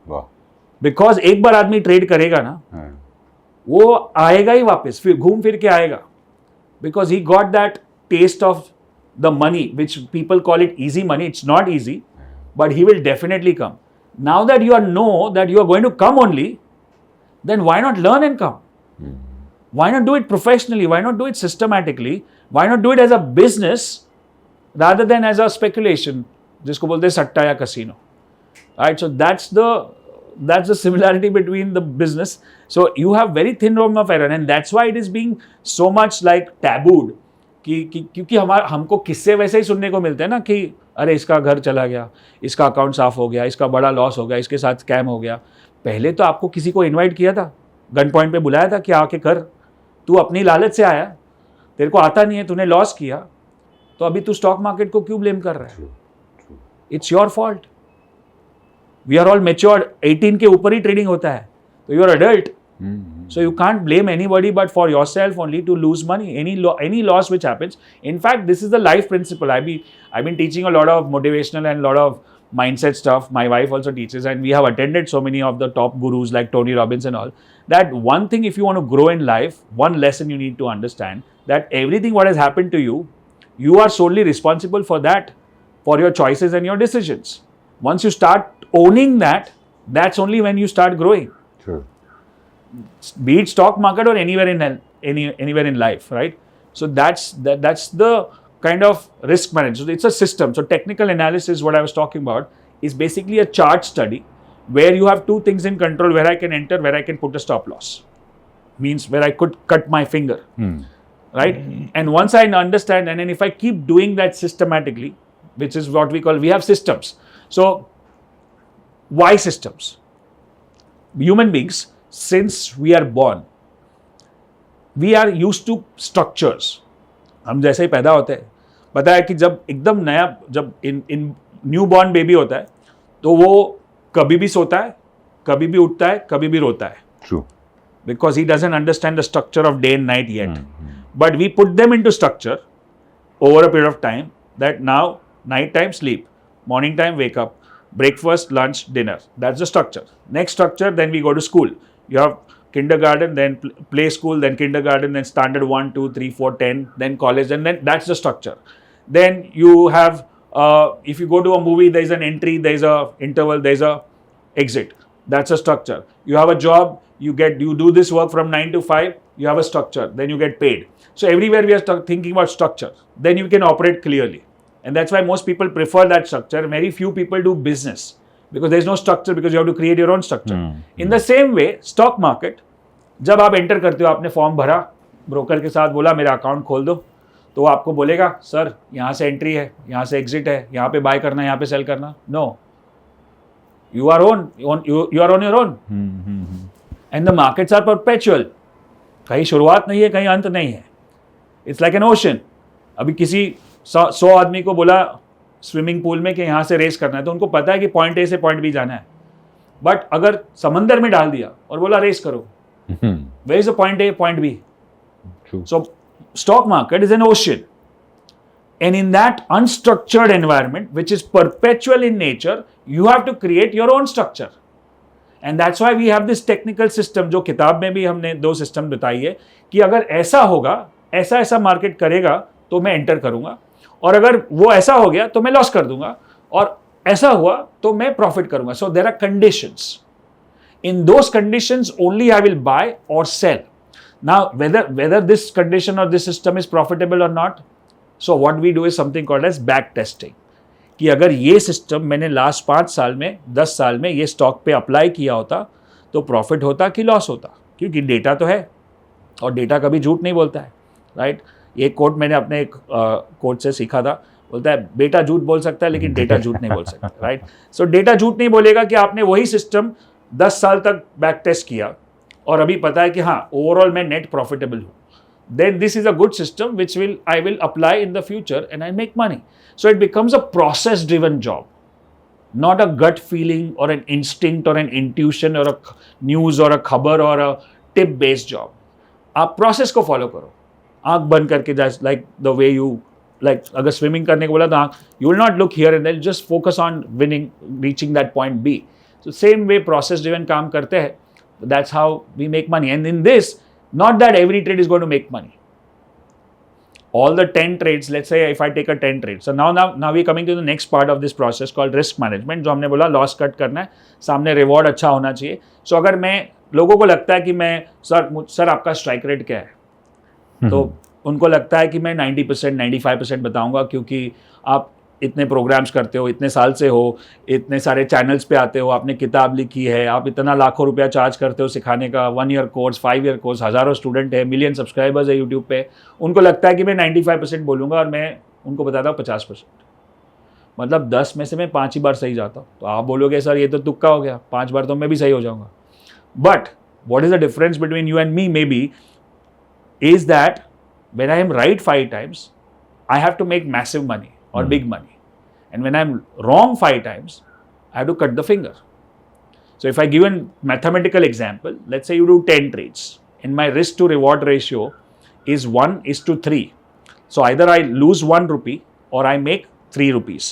[SPEAKER 2] वाह.
[SPEAKER 1] बिकॉज एक बार आदमी ट्रेड करेगा ना, वो आएगा ही वापस, फिर घूम फिर के आएगा. Because he got that taste of the money which people call it easy money. It's not easy, but he will definitely come. Now that you know that you are going to come only, then why not learn and come? Why not do it professionally? Why not do it systematically? Why not do it as a business rather than as a speculation, जिसको बोलते हैं सट्टा या casino, right? So that's the similarity between the business. So you have very thin room of error, and that's why it is being so much like tabooed. क्योंकि हमको किस्से वैसे ही सुनने को मिलते हैं ना कि अरे इसका घर चला गया, इसका अकाउंट साफ हो गया, इसका बड़ा लॉस हो गया, इसके साथ स्कैम हो गया. पहले तो आपको किसी को इनवाइट किया था, गन पॉइंट पे बुलाया था कि आके कर. तू अपनी लालच से आया, तेरे को आता नहीं है, तूने लॉस किया, तो अभी तू स्टॉक मार्केट को क्यों ब्लेम कर रहा है? It's your fault. We are all matured. 18 के ऊपर ही ट्रेडिंग होता है, तो you are adult. So you can't blame anybody but for yourself only to lose money. Any loss which happens. In fact, this is the life principle. I've been teaching a lot of motivational and a lot of mindset stuff. My wife also teaches, and we have attended so many of the top gurus like Tony Robbins and all. That one thing, if you want to grow in life, one lesson you need to understand, that everything what has happened to you, you are solely responsible for that, for your choices and your decisions. Once you start owning that, that's only when you start growing.
[SPEAKER 2] True.
[SPEAKER 1] Be it stock market or anywhere in life, right? So that's the kind of risk management. So it's a system. So technical analysis, what I was talking about, is basically a chart study where you have two things in control: where I can enter, where I can put a stop loss. Means where I could cut my finger, right? And once I understand, and then if I keep doing that systematically, which is what we have systems. So why systems? Human beings, since we are born, we are used to structures. हम जैसे ही पैदा होते हैं, पता है कि जब एकदम नया, जब इन न्यू बॉर्न बेबी होता है, तो वो कभी भी सोता है, कभी भी उठता है, कभी भी रोता है.
[SPEAKER 2] True.
[SPEAKER 1] Because he doesn't understand the structure of day and night yet. But we put them into structure over a period of time, that now night time sleep, morning time wake up, breakfast, lunch, dinner. That's the structure. Next structure, then we go to school. You have kindergarten, then play school, then kindergarten, then standard 1, 2, 3, 4, 10, then college, and then that's the structure. Then you have, if you go to a movie, there is an entry, there is a interval, there is a exit. That's a structure. You have a job, you do this work from 9 to 5, you have a structure, then you get paid. So everywhere we are thinking about structure. Then you can operate clearly. And that's why most people prefer that structure. Very few people do business, because there is no structure, because you have to create your own structure. In the same way, stock market, जब आप enter करते हो, आपने form भरा, broker के साथ बोला मेरा अकाउंट खोल दो, तो वो आपको बोलेगा सर यहाँ से एंट्री है, यहाँ से एग्जिट है, यहाँ पे बाय करना, यहाँ पे सेल करना. No, you are on your own. And the markets are perpetual. कहीं शुरुआत नहीं है, कहीं अंत नहीं है. It's like an ocean. अभी किसी 100 आदमी को बोला स्विमिंग पूल में कि यहाँ से रेस करना है, तो उनको पता है कि पॉइंट ए से पॉइंट बी जाना है. बट अगर समंदर में डाल दिया और बोला रेस करो, where is the point A, point B? So stock market is an ocean, and in that unstructured environment, which is perpetual in nature, you have to create your own structure. And that's why we have this technical system, जो किताब में भी हमने 2 system बताई है कि अगर ऐसा होगा, ऐसा मार्केट करेगा तो मैं एंटर करूंगा, और अगर वो ऐसा हो गया तो मैं लॉस कर दूंगा, और ऐसा हुआ तो मैं प्रॉफिट करूंगा. So there are conditions. In those conditions only I will buy और sell. Now whether this condition or this system is profitable or not, so what we do is something called as back testing. कि अगर ये system मैंने last 5 साल में, 10 साल में ये स्टॉक पे अप्लाई किया होता तो प्रॉफिट होता कि लॉस होता, क्योंकि डेटा तो है और डेटा कभी झूठ नहीं बोलता है, राइट? ये कोट मैंने अपने एक कोट से सीखा था. बोलता है बेटा झूठ बोल सकता है लेकिन डेटा झूठ नहीं बोल सकता, राइट? सो डेटा झूठ नहीं बोलेगा कि आपने वही सिस्टम 10 साल तक बैक टेस्ट किया और अभी पता है कि हाँ ओवरऑल मैं नेट प्रॉफिटेबल हूँ. Then this is a good system which I will apply in the future and I make money. So it becomes a process driven job, not a gut feeling or an instinct or an intuition or a news or a khabar or a tip based job. आप process को follow करो, आंख बंद करके, just like the way you like अगर swimming करने को बोला तो आंख, you will not look here and there, just focus on winning, reaching that point B. So same way process driven काम करते हैं. That's how we make money. And in this, not that every trade is going to make money. All the 10 trades, let's say if I take a 10 trade. So now we're coming to the next part of this process called risk management. जो हमने बोला loss cut करना है, सामने reward अच्छा होना चाहिए. So अगर मैं लोगों को लगता है कि मैं सर आपका स्ट्राइक रेट क्या है, तो उनको लगता है कि मैं 90% 95% बताऊंगा, क्योंकि आप इतने प्रोग्राम्स करते हो, इतने साल से हो, इतने सारे चैनल्स पे आते हो, आपने किताब लिखी है, आप इतना लाखों रुपया चार्ज करते हो सिखाने का, 1 ईयर कोर्स, 5 ईयर कोर्स, हज़ारों स्टूडेंट है, मिलियन सब्सक्राइबर्स है यूट्यूब पे. उनको लगता है कि मैं 95% बोलूँगा और मैं उनको बताता हूँ 50%. मतलब 10 में से मैं 5 ही बार सही जाता हूँ. तो आप बोलोगे सर ये तो तुक्का हो गया, 5 बार तो मैं भी सही हो जाऊँगा. But what is the difference between you and me may be is that when I am right 5 times, I have to make massive money or big money. And when I'm wrong 5 times, I have to cut the finger. So if I give a mathematical example, let's say you do 10 trades and my risk to reward ratio is 1:3. So either I lose 1 rupee or I make 3 rupees.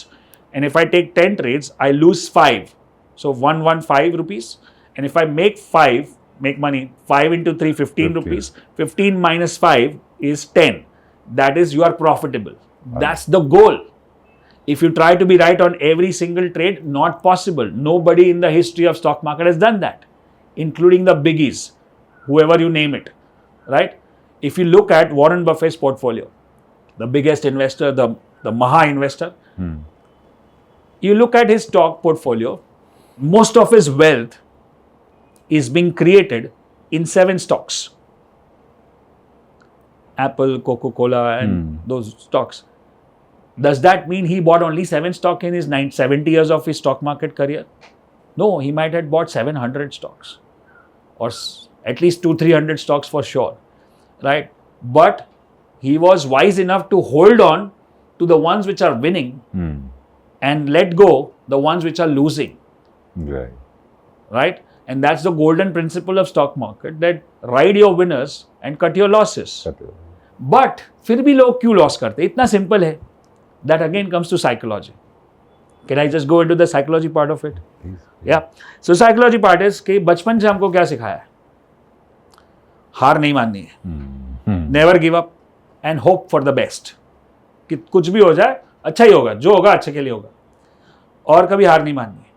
[SPEAKER 1] And if I take 10 trades, I lose 5. So 5 rupees. And if I make money, 5 into 3, 15 rupees. 15 minus 5 is 10. That is, you are profitable. That's the goal. If you try to be right on every single trade, not possible. Nobody in the history of stock market has done that, including the biggies, whoever you name it, right? If you look at Warren Buffett's portfolio, the biggest investor, the Maha investor, you look at his stock portfolio, most of his wealth is being created in 7 stocks. Apple, Coca-Cola and those stocks. Does that mean he bought only 7 stocks in his 70 years of his stock market career? No, he might have bought 700 stocks or at least 200-300 stocks for sure, right? But he was wise enough to hold on to the ones which are winning and let go the ones which are losing. Right? And that's the golden principle of stock market, that ride your winners and cut your losses. But फिर भी लोग क्यों loss करते हैं? इतना simple है. That again comes to psychology. Can I just go into the psychology part of it? Yeah. So psychology part is कि बचपन से हमको क्या सिखाया है? हार नहीं माननी है. Never give up and hope for the best. कि कुछ भी हो जाए अच्छा ही होगा, जो होगा अच्छे के लिए होगा, और कभी हार नहीं माननी है.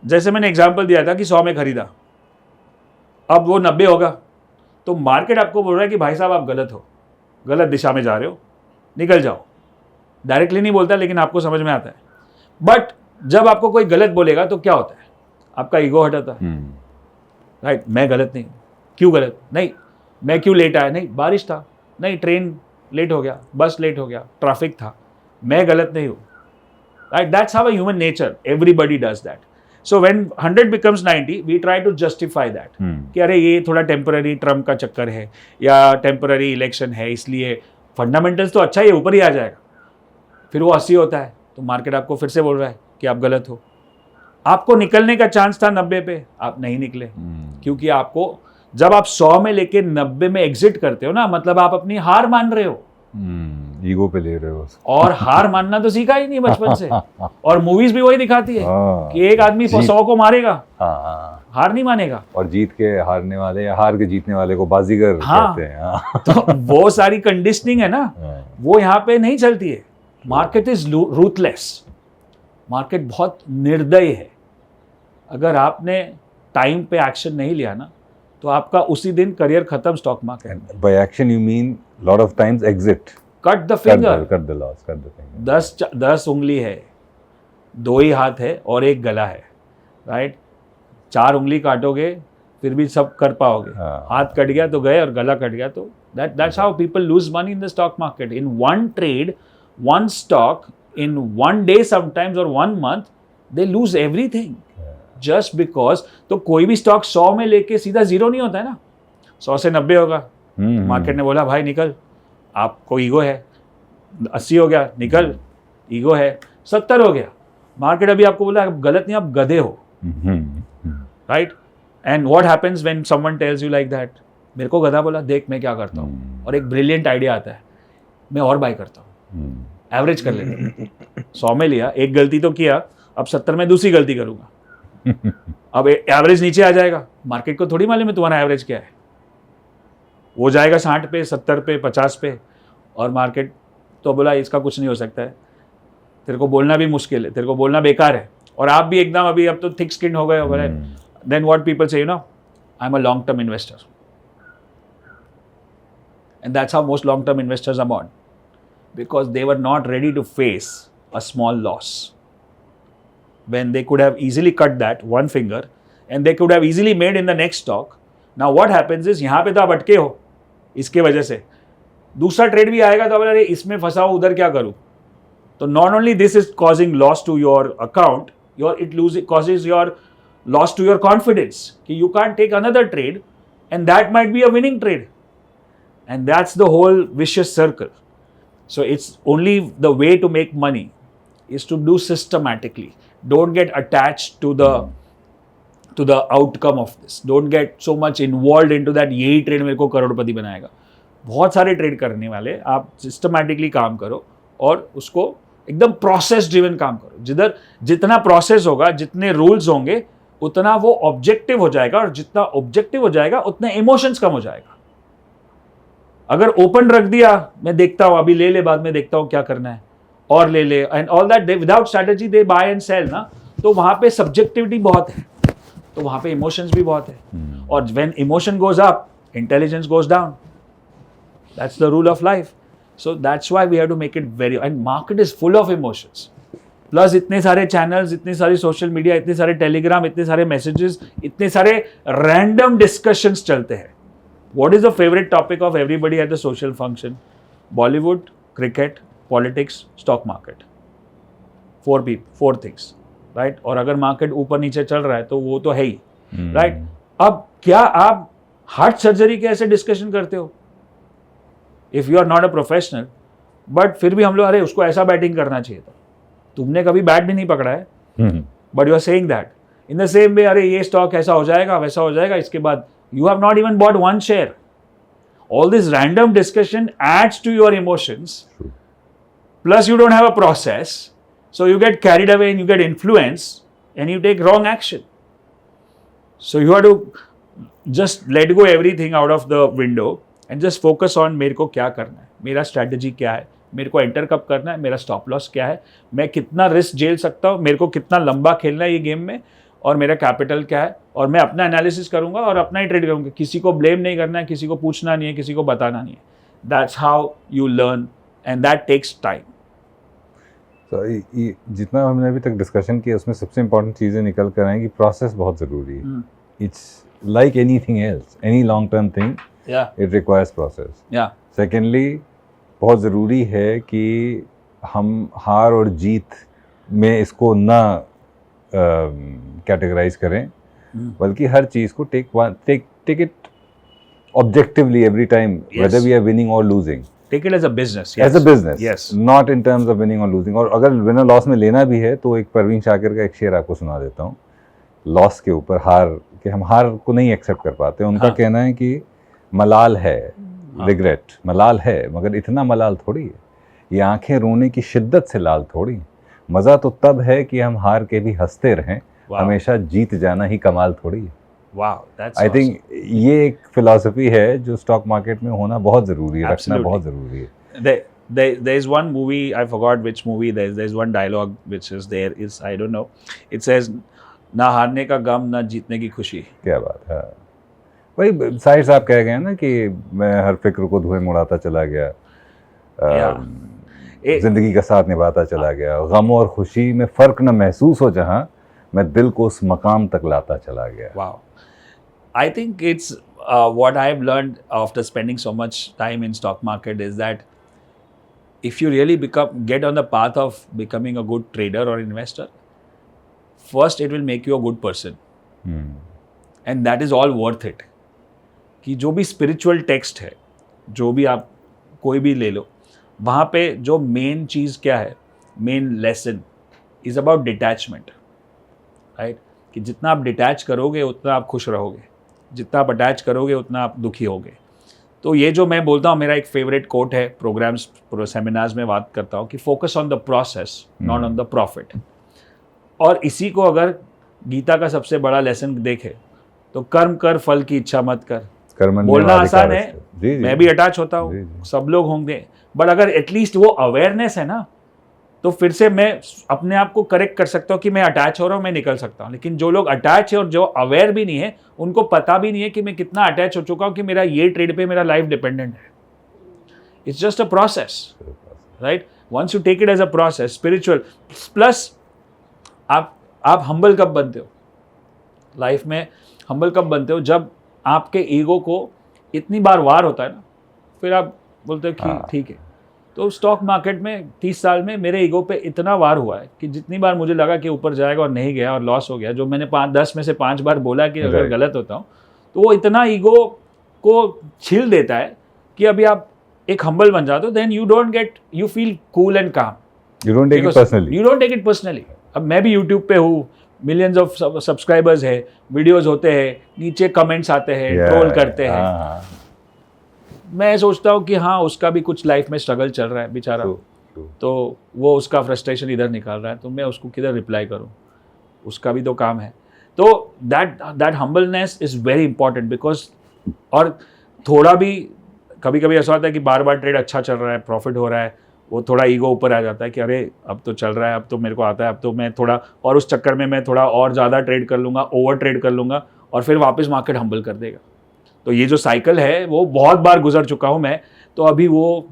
[SPEAKER 1] जैसे मैंने एग्जाम्पल दिया था कि 100 में खरीदा, अब वो 90 होगा, तो मार्केट आपको बोल रहा है कि भाई साहब आप गलत हो, गलत दिशा में जा रहे हो, निकल जाओ. डायरेक्टली नहीं बोलता, लेकिन आपको समझ में आता है. बट जब आपको कोई गलत बोलेगा तो क्या होता है? आपका ईगो हटाता है. राइट, मैं गलत नहीं. क्यों गलत नहीं? मैं क्यों लेट आया? नहीं, बारिश था. नहीं, ट्रेन लेट हो गया, बस लेट हो गया, ट्रैफिक था. मैं गलत नहीं हूँ. Right, that's how a human nature. Everybody does that. So when 100 becomes 90, we try to justify that. कि अरे ये थोड़ा टेम्पररी ट्रम्प का चक्कर है या टेम्पररी इलेक्शन है, इसलिए फंडामेंटल्स तो अच्छा ही ऊपर ही आ जाएगा. फिर वो 80 होता है तो मार्केट आपको फिर से बोल रहा है कि आप गलत हो. आपको निकलने का चांस था 90 पे, आप नहीं निकले. क्योंकि आपको जब आप 100 में लेके 90 में एग्जिट करते हो ना, मतलब आप अपनी हार मान रहे हो.
[SPEAKER 2] ईगो पे ले रहे हो.
[SPEAKER 1] और हार मानना तो सीखा ही नहीं बचपन से. और मूवीज भी वही दिखाती है कि एक आदमी 100 को मारेगा, हार नहीं मानेगा.
[SPEAKER 2] और जीत के हारने वाले या हार के जीतने वाले को बाजीगर कहते हैं.
[SPEAKER 1] तो वो सारी कंडीशनिंग है ना, वो यहाँ पे नहीं चलती है. Market is ruthless. मार्केट बहुत निर्दयी है. अगर आपने टाइम पे एक्शन नहीं लिया ना, तो आपका उसी दिन करियर खत्म stock market.
[SPEAKER 2] By action you mean lot of times exit.
[SPEAKER 1] Cut the finger,
[SPEAKER 2] cut the loss, cut the finger. 10
[SPEAKER 1] उंगली है, 2 ही हाथ है और एक गला है. राइट, 4 उंगली काटोगे फिर भी सब कर पाओगे. हाथ कट गया तो गए और गला कट गया तो that's how people lose money in the stock market. In one trade, one stock, in one day sometimes or 1 month, they lose everything. Just because. तो कोई भी स्टॉक 100 में लेके सीधा 0 नहीं होता है ना. 100 से 90 होगा. मार्केट ने बोला भाई निकल, आपको ईगो है. 80 हो गया, निकल, ईगो है. 70 हो गया, मार्केट अभी आपको बोला आप गलत नहीं, आप गधे हो. Right. And what happens when someone tells you like that? मेरे को गधा बोला देख मैं क्या करता हूँ, और एक ब्रिलियंट आइडिया आता है, मैं और बाय करता हूँ, एवरेज कर लेते हैं। 100 में लिया, एक गलती तो किया, अब 70 में दूसरी गलती करूंगा। अब एवरेज नीचे आ जाएगा, मार्केट को थोड़ी मालूम है तुम्हारा एवरेज क्या है, वो जाएगा 60 पे, 70 पे, 50 पे, और मार्केट तो बोला इसका कुछ नहीं हो सकता है, तेरे को बोलना भी मुश्किल है, तेरे को बोलना बेकार है, और आप भी एकदम अभी अब तो थिक स्किन हो गए हो, then what people say, you know, I am a long term investor, and that's how most long term investors are born, because they were not ready to face a small loss when they could have easily cut that one finger and they could have easily made in the next stock. Now what happens is यहाँ पे तो आप अटके हो इसके वजह से, दूसरा ट्रेड भी आएगा तो अब अरे इसमें फंसा हो, उधर क्या करूँ, तो not only this is causing loss to your account, causes your loss to your confidence कि you can't take another trade and that might be a winning trade, and that's the whole vicious circle. So it's only the way to make money is to do systematically. Don't get attached to the outcome of this. Don't get so much involved into that यही trade मेरे को करोड़पति बनाएगा। बहुत सारे trade करने वाले, आप systematically काम करो और उसको एकदम प्रोसेस ड्रिवन काम करो। जिधर जितना प्रोसेस होगा, जितने रूल्स होंगे, उतना वो ऑब्जेक्टिव हो जाएगा, और जितना ऑब्जेक्टिव हो जाएगा उतने इमोशंस कम हो जाएगा। अगर ओपन रख दिया, मैं देखता हूँ, अभी ले ले, बाद में देखता हूँ क्या करना है, और ले ले, and all that, without strategy they buy and sell ना, तो वहां पे सब्जेक्टिविटी बहुत है, तो वहां पे इमोशंस भी बहुत है, और when emotion goes up, intelligence goes down, that's the rule of life. So that's why we have to make it very, and market is full of emotions, plus इतने सारे चैनल्स, इतनी सारी सोशल मीडिया, इतने सारे Telegram, इतने सारे messages, इतने सारे रैंडम डिस्कशंस चलते हैं। What is the favourite topic of everybody at the social function? Bollywood, cricket, politics, stock market, 4 things, right? और अगर मार्केट ऊपर नीचे चल रहा है तो वो तो है ही, राइट? अब क्या आप हार्ट सर्जरी के ऐसे डिस्कशन करते हो? If you are not a professional, but फिर भी हम लोग, अरे उसको ऐसा बैटिंग करना चाहिए था, तुमने कभी बैट भी नहीं पकड़ा है, but you are saying that in the same way, अरे ये स्टॉक ऐसा हो जाएगा, वैसा हो जाएगा, इसके बाद you have not even bought one share. All this random discussion adds to your emotions. True. Plus you don't have a process, so you get carried away and you get influenced and you take wrong action. So you have to just let go everything out of the window and just focus on मेरे को क्या करना है, मेरा strategy क्या है, मेरे को एंटर कब करना है, मेरा स्टॉप लॉस क्या है, मैं कितना रिस्क झेल सकता हूँ, मेरे को कितना लंबा खेलना है ये गेम में, और मेरा कैपिटल क्या है, और मैं अपना एनालिसिस करूंगा और अपना ही ट्रेड करूंगा। किसी को ब्लेम नहीं करना है, किसी को पूछना नहीं है, किसी को बताना नहीं है। That's how you learn, and that takes time.
[SPEAKER 2] तो जितना हमने अभी तक डिस्कशन किया, उसमें सबसे इंपॉर्टेंट चीज़ें निकल कर आएँ कि प्रोसेस बहुत ज़रूरी है। It's like anything else, any long term thing, it requires process. Secondly, बहुत ज़रूरी है कि हम हार और जीत में इसको ना कैटेगराइज करें, बल्कि हर चीज़ को take it objectively every time, whether we are winning और losing.
[SPEAKER 1] Take it as a business,
[SPEAKER 2] as a business, not in terms of winning और लूजिंग। और अगर विनर लॉस में लेना भी है तो एक परवीन शाकिर का एक शेर आपको सुना देता हूँ लॉस के ऊपर, हार के, हम हार को नहीं एक्सेप्ट कर पाते। उनका कहना है कि मलाल है, रिग्रेट मलाल है, मगर इतना मलाल थोड़ी है, ये आंखें रोने की शिद्दत से लाल थोड़ी। मज़ा तो तब है कि हम हार के भी हंसते रहें, हमेशा जीत जाना ही कमाल थोड़ी है। आई थिंक ये एक फिलॉसफी है जो स्टॉक मार्केट में होना बहुत ज़रूरी है, रखना बहुत ज़रूरी है।
[SPEAKER 1] There is one movie, I forgot which movie, there's one dialogue which is there, is I don't know, it says ना हारने का गम, ना जीतने की खुशी।
[SPEAKER 2] क्या बात है, वही साहिर साहब कह गए ना कि मैं हर फिक्र को धुएं मुड़ाता चला गया, जिंदगी का साथ निभाता चला गया, गम और खुशी में फ़र्क न महसूस हो जहाँ, मैं दिल को उस मकाम तक लाता चला गया।
[SPEAKER 1] Wow. I think it's what I've learned after spending so much time in stock market is that if you really get on the path of becoming a good trader or investor, first it will make you a good person. And that is all worth it. कि जो भी spiritual text है, जो भी आप कोई भी ले लो, वहाँ पे जो मेन चीज़ क्या है, main lesson is about detachment, right? कि जितना आप डिटैच करोगे उतना आप खुश रहोगे। जितना आप अटैच करोगे उतना आप दुखी होगे। तो ये जो मैं बोलता हूँ, मेरा एक फेवरेट कोट है, प्रोग्राम्स सेमिनार्स में बात करता हूँ कि focus on the process not on the profit. और इसी को अगर गीता का सबसे बड़ा लेसन देखे तो कर्म कर फल की इच्छा मत कर। बोलना आसान है, मैं भी अटैच होता हूँ, सब लोग होंगे, बट अगर एटलीस्ट वो अवेयरनेस है ना, तो फिर से मैं अपने आप को करेक्ट कर सकता हूँ कि मैं अटैच हो रहा हूँ, मैं निकल सकता हूँ। लेकिन जो लोग अटैच है और जो अवेयर भी नहीं है, उनको पता भी नहीं है कि मैं कितना अटैच हो चुका हूँ, कि मेरा ये ट्रेड पे मेरा लाइफ डिपेंडेंट है। It's just a process, right? Once you take it as a process, spiritual plus आप हम्बल कब बनते हो लाइफ में? हम्बल कब बनते हो? जब आपके ईगो को इतनी बार वार होता है ना, फिर आप बोलते हो कि ठीक है। तो स्टॉक मार्केट में 30 साल में मेरे ईगो पे इतना वार हुआ है कि जितनी बार मुझे लगा कि ऊपर जाएगा और नहीं गया और लॉस हो गया, जो मैंने 10 में से 5 बार बोला कि अगर गलत होता हूँ, तो वो इतना ईगो को छील देता है कि अभी आप एक हम्बल बन जाते हो। Then you feel cool and calm,
[SPEAKER 2] you don't take it personally.
[SPEAKER 1] अब मैं भी यूट्यूब पे हूँ, मिलियंस ऑफ सब्सक्राइबर्स है, वीडियोस होते हैं, नीचे कमेंट्स आते हैं, ट्रोल करते हैं। मैं सोचता हूँ कि हाँ, उसका भी कुछ लाइफ में स्ट्रगल चल रहा है बेचारा, तो वो उसका फ्रस्ट्रेशन इधर निकाल रहा है, तो मैं उसको किधर रिप्लाई करूँ? उसका भी तो काम है। तो that humbleness is very important because, और थोड़ा भी कभी कभी ऐसा होता है कि बार बार ट्रेड अच्छा चल रहा है, प्रॉफिट हो रहा है, वो थोड़ा ईगो ऊपर आ जाता है कि अरे अब तो चल रहा है, अब तो मेरे को आता है, अब तो मैं थोड़ा, और उस चक्कर में मैं थोड़ा और ज़्यादा ट्रेड कर लूँगा, ओवर ट्रेड कर लूँगा, और फिर वापस मार्केट हम्बल कर देगा। तो ये जो साइकिल है वो बहुत बार गुजर चुका हूँ मैं। तो अभी वो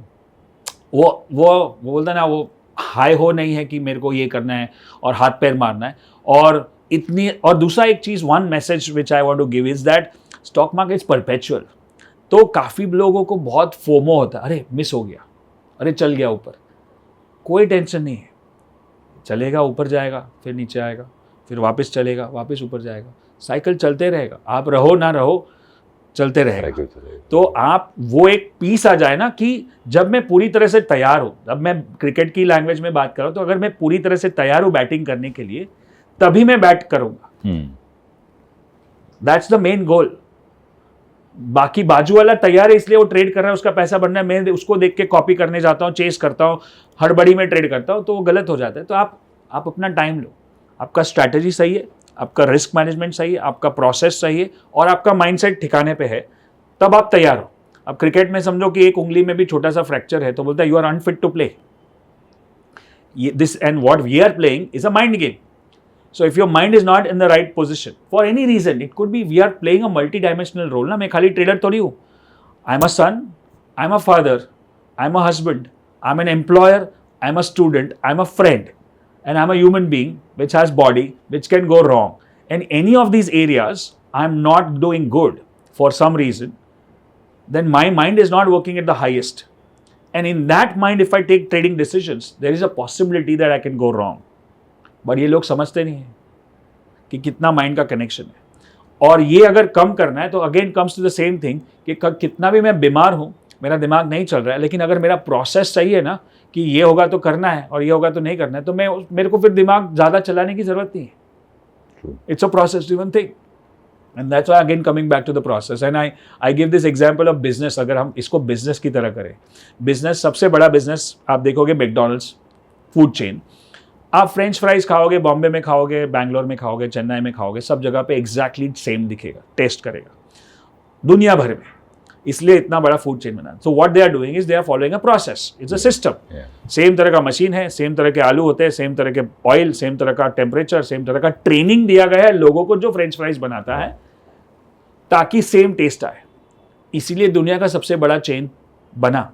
[SPEAKER 1] बोलता है ना, वो हाई हो नहीं है कि मेरे को ये करना है और हाथ पैर मारना है। और दूसरा एक चीज़, one message which I want to give is that stock market is perpetual. तो काफ़ी लोगों को बहुत फोमो होता है, अरे मिस हो गया, अरे चल गया ऊपर। कोई टेंशन नहीं है, चलेगा, ऊपर जाएगा, फिर नीचे आएगा, फिर वापस चलेगा, वापस ऊपर जाएगा, साइकिल चलते रहेगा। आप रहो ना रहो, चलते रहेगा। तो आप वो एक पीस आ जाए ना कि जब मैं पूरी तरह से तैयार हूँ, अब मैं क्रिकेट की लैंग्वेज में बात कर रहा हूँ, तो अगर मैं पूरी तरह से तैयार हूँ बैटिंग करने के लिए, तभी मैं बैट करूंगा। That's the main goal. बाकी बाजू वाला तैयार है इसलिए वो ट्रेड कर रहा है, उसका पैसा बनना है, मैं उसको देख के कॉपी करने जाता हूँ, चेस करता हूँ, हड़बड़ी में ट्रेड करता हूँ, तो वो गलत हो जाता है। तो आप अपना टाइम लो, आपका स्ट्रैटेजी सही है, आपका रिस्क मैनेजमेंट सही है, आपका प्रोसेस सही है, और आपका माइंडसेट ठिकाने पे है, तब आप तैयार हो। अब क्रिकेट में समझो कि एक उंगली में भी छोटा सा फ्रैक्चर है, तो बोलता है you are unfit to play this, and what we are playing is a mind game. So if your mind is not in the right position for any reason, it could be we are playing a multi-dimensional role. ना, मैं खाली trader थोड़ी हूँ। I'm a son, I'm a father, I'm a husband, I'm an employer, I'm a student, I'm a friend, and I'm a human being which has body which can go wrong. And any of these areas I'm not doing good for some reason, then my mind is not working at the highest. And in that mind, if I take trading decisions, there is a possibility that I can go wrong. But ये लोग समझते नहीं हैं कि कितना mind का connection है। और ये अगर कम करना है तो again comes to the same thing कि कितना भी मैं बीमार हूँ, मेरा दिमाग नहीं चल रहा है, लेकिन अगर मेरा प्रोसेस सही है ना कि ये होगा तो करना है और ये होगा तो नहीं करना है, तो मेरे को फिर दिमाग ज़्यादा चलाने की ज़रूरत नहीं है। It's a process driven thing, and that's why again coming back to the process. And I give this example of business. अगर हम इसको बिजनेस की तरह करें, बिजनेस, सबसे बड़ा बिजनेस आप देखोगे मैकडॉनल्ड्स फूड चेन। आप फ्रेंच फ्राइज खाओगे, बॉम्बे में खाओगे, बैंगलोर में खाओगे, चेन्नई में खाओगे, सब जगह पे एग्जैक्टली सेम दिखेगा, टेस्ट करेगा दुनिया भर में, इसलिए इतना बड़ा फूड चेन बना। So what they are doing is they are following a process, it's a system. Same तरह का मशीन है, सेम तरह के आलू होते हैं, सेम तरह के ऑयल, सेम तरह का टेम्परेचर, सेम तरह का ट्रेनिंग दिया गया है लोगों को जो फ्रेंच फ्राइज बनाता है, ताकि सेम टेस्ट आए। इसीलिए दुनिया का सबसे बड़ा चेन बना,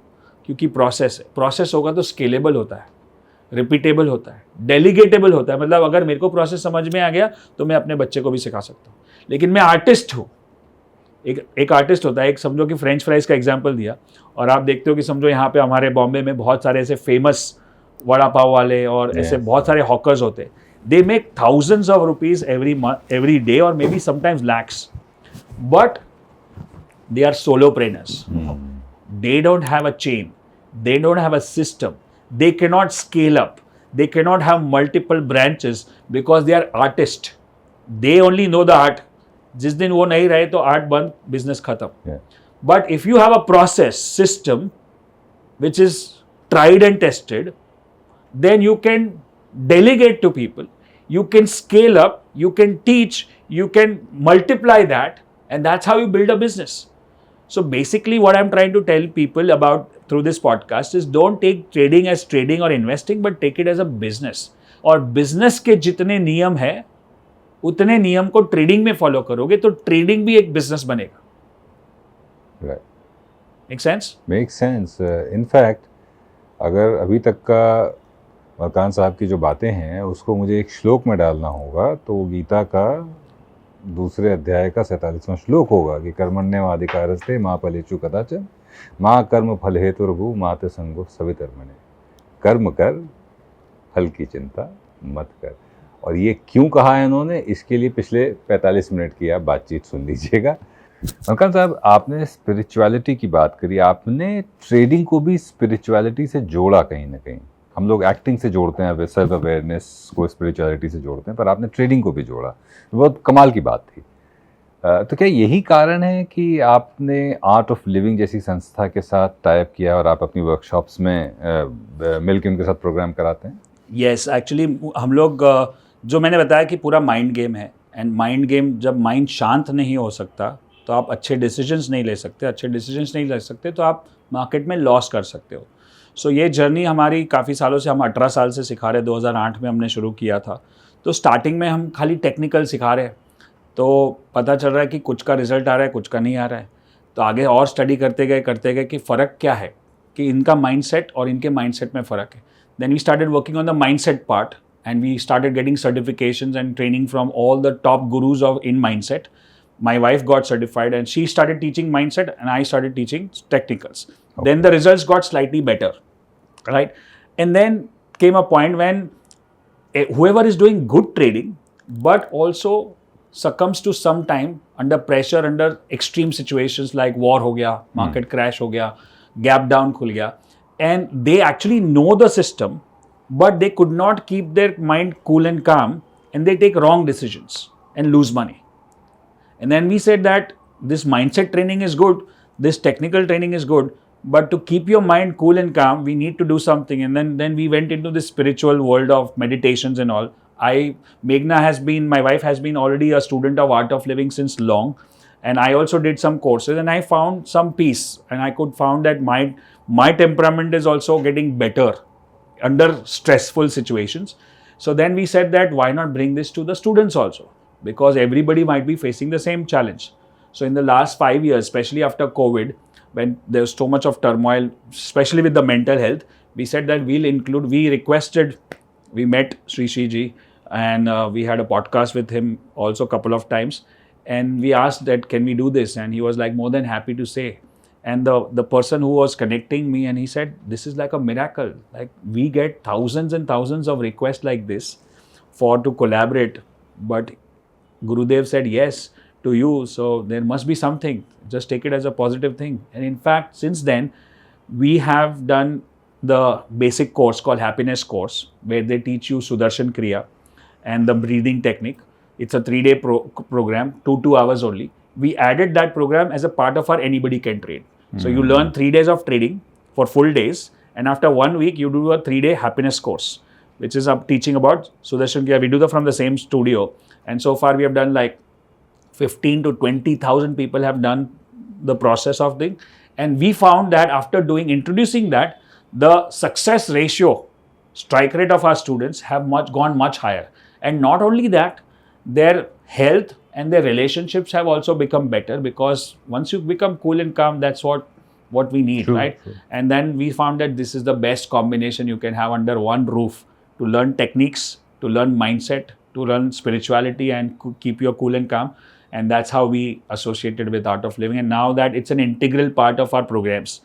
[SPEAKER 1] क्योंकि प्रोसेस है। प्रोसेस होगा तो स्केलेबल होता है, रिपीटेबल होता है, डेलीगेटेबल होता है। मतलब अगर मेरे को प्रोसेस समझ में आ गया तो मैं अपने बच्चे को भी सिखा सकता हूँ। लेकिन मैं आर्टिस्ट हूँ, एक आर्टिस्ट होता है। एक समझो कि फ्रेंच फ्राइज का एग्जांपल दिया, और आप देखते हो कि समझो यहाँ पे हमारे बॉम्बे में बहुत सारे ऐसे फेमस वड़ा पाव वाले और ऐसे बहुत सारे हॉकर्स होते हैं। They make thousands of rupees every day or maybe sometimes lakhs, but they are solopreneurs. They don't have a chain, they don't have a system, they cannot scale up, they cannot have multiple branches because they are artists. They only know the art, जिस दिन वो नहीं रहे तो 8 बंद, business खत्म.
[SPEAKER 2] Yeah.
[SPEAKER 1] But if you have a process system which is tried and tested, then you can delegate to people, you can scale up, you can teach, you can multiply that, and that's how you build a business. So basically what I'm trying to tell people about through this podcast is don't take trading as trading or investing, but take it as a business. और business के जितने नियम है उतने नियम को trading में follow करोगे तो ट्रेडिंग भी एक बिजनेस बनेगा.
[SPEAKER 2] Right.
[SPEAKER 1] Make sense?
[SPEAKER 2] Makes sense. In fact, अगर अभी तक का मकान साहब की जो बातें हैं उसको मुझे एक श्लोक में डालना होगा तो वो गीता का दूसरे अध्याय का 47वां श्लोक होगा कि कर्मण्येवाधिकारस्ते मा फलेषु कदाचन मा कर्म फल हेतुर्भु मा ते संगो सवितर्मणे. कर्म कर, फल की चिंता मत कर. और ये क्यों कहा है इन्होंने, इसके लिए पिछले 45 मिनट की आप बातचीत सुन लीजिएगा. मकान साहब, आपने स्पिरिचुअलिटी की बात करी, आपने ट्रेडिंग को भी स्पिरिचुअलिटी से जोड़ा कहीं ना कहीं. हम लोग एक्टिंग से जोड़ते हैं, सेल्फ अवेयरनेस को स्पिरिचुअलिटी से जोड़ते हैं, पर आपने ट्रेडिंग को भी जोड़ा. बहुत कमाल की बात थी. तो क्या यही कारण है कि आपने आर्ट ऑफ लिविंग जैसी संस्था के साथ टाइप किया और आप अपनी वर्कशॉप्स में मिलकर उनके साथ प्रोग्राम कराते हैं?
[SPEAKER 1] यस, एक्चुअली हम लोग जो मैंने बताया कि पूरा माइंड गेम है, एंड माइंड गेम जब माइंड शांत नहीं हो सकता तो आप अच्छे डिसीजंस नहीं ले सकते. अच्छे डिसीजंस नहीं ले सकते तो आप मार्केट में लॉस कर सकते हो. सो ये जर्नी हमारी काफ़ी सालों से, हम 18 साल से सिखा रहे. 2008 में हमने शुरू किया था. तो स्टार्टिंग में हम खाली टेक्निकल सिखा रहे हैं, तो पता चल रहा है कि कुछ का रिजल्ट आ रहा है, कुछ का नहीं आ रहा है. तो आगे और स्टडी करते गए कि फ़र्क क्या है, कि इनका माइंडसेट और इनके माइंडसेट में फ़र्क है. Then we started working on the mindset part and we started getting certifications and training from all the top gurus in mindset. My wife got certified and she started teaching mindset and I started teaching technicals. Okay. Then the results got slightly better, right? And then came a point when whoever is doing good trading but also succumbs to some time under pressure, under extreme situations like war ho gaya, market crash ho gaya, gap down khul gaya, and they actually know the system but they could not keep their mind cool and calm and they take wrong decisions and lose money. And then we said that this mindset training is good, this technical training is good, but to keep your mind cool and calm, we need to do something. And then we went into this spiritual world of meditations and all. My wife has been already a student of Art of Living since long, and I also did some courses and I found some peace, and I could found that my temperament is also getting better under stressful situations. So then we said that why not bring this to the students also, because everybody might be facing the same challenge. So in the last 5 years, especially after COVID, when there's so much of turmoil, especially with the mental health, we said that we met Sri Ji and we had a podcast with him also a couple of times, and we asked that can we do this, and he was like more than happy to say. And the person who was connecting me, and he said, this is like a miracle. Like we get thousands and thousands of requests like this to collaborate. But Gurudev said yes to you. So there must be something. Just take it as a positive thing. And in fact, since then, we have done the basic course called Happiness Course, where they teach you Sudarshan Kriya and the breathing technique. It's a 3-day program, 2 hours only. We added that program as a part of our Anybody Can Trade. So you learn 3 days of trading for full days, and after 1 week you do a 3-day happiness course, which is teaching about Sudarshan Kriya. We do that from the same studio, and so far we have done like 15 to 20,000 people have done the process of thing. And we found that after introducing that, the success ratio, strike rate of our students have gone much higher. And not only that, their health and their relationships have also become better, because once you become cool and calm, that's what we need, true, right? True. And then we found that this is the best combination you can have under one roof to learn techniques, to learn mindset, to learn spirituality and keep your cool and calm. And that's how we associated with Art of Living. And now that it's an integral part of our programs.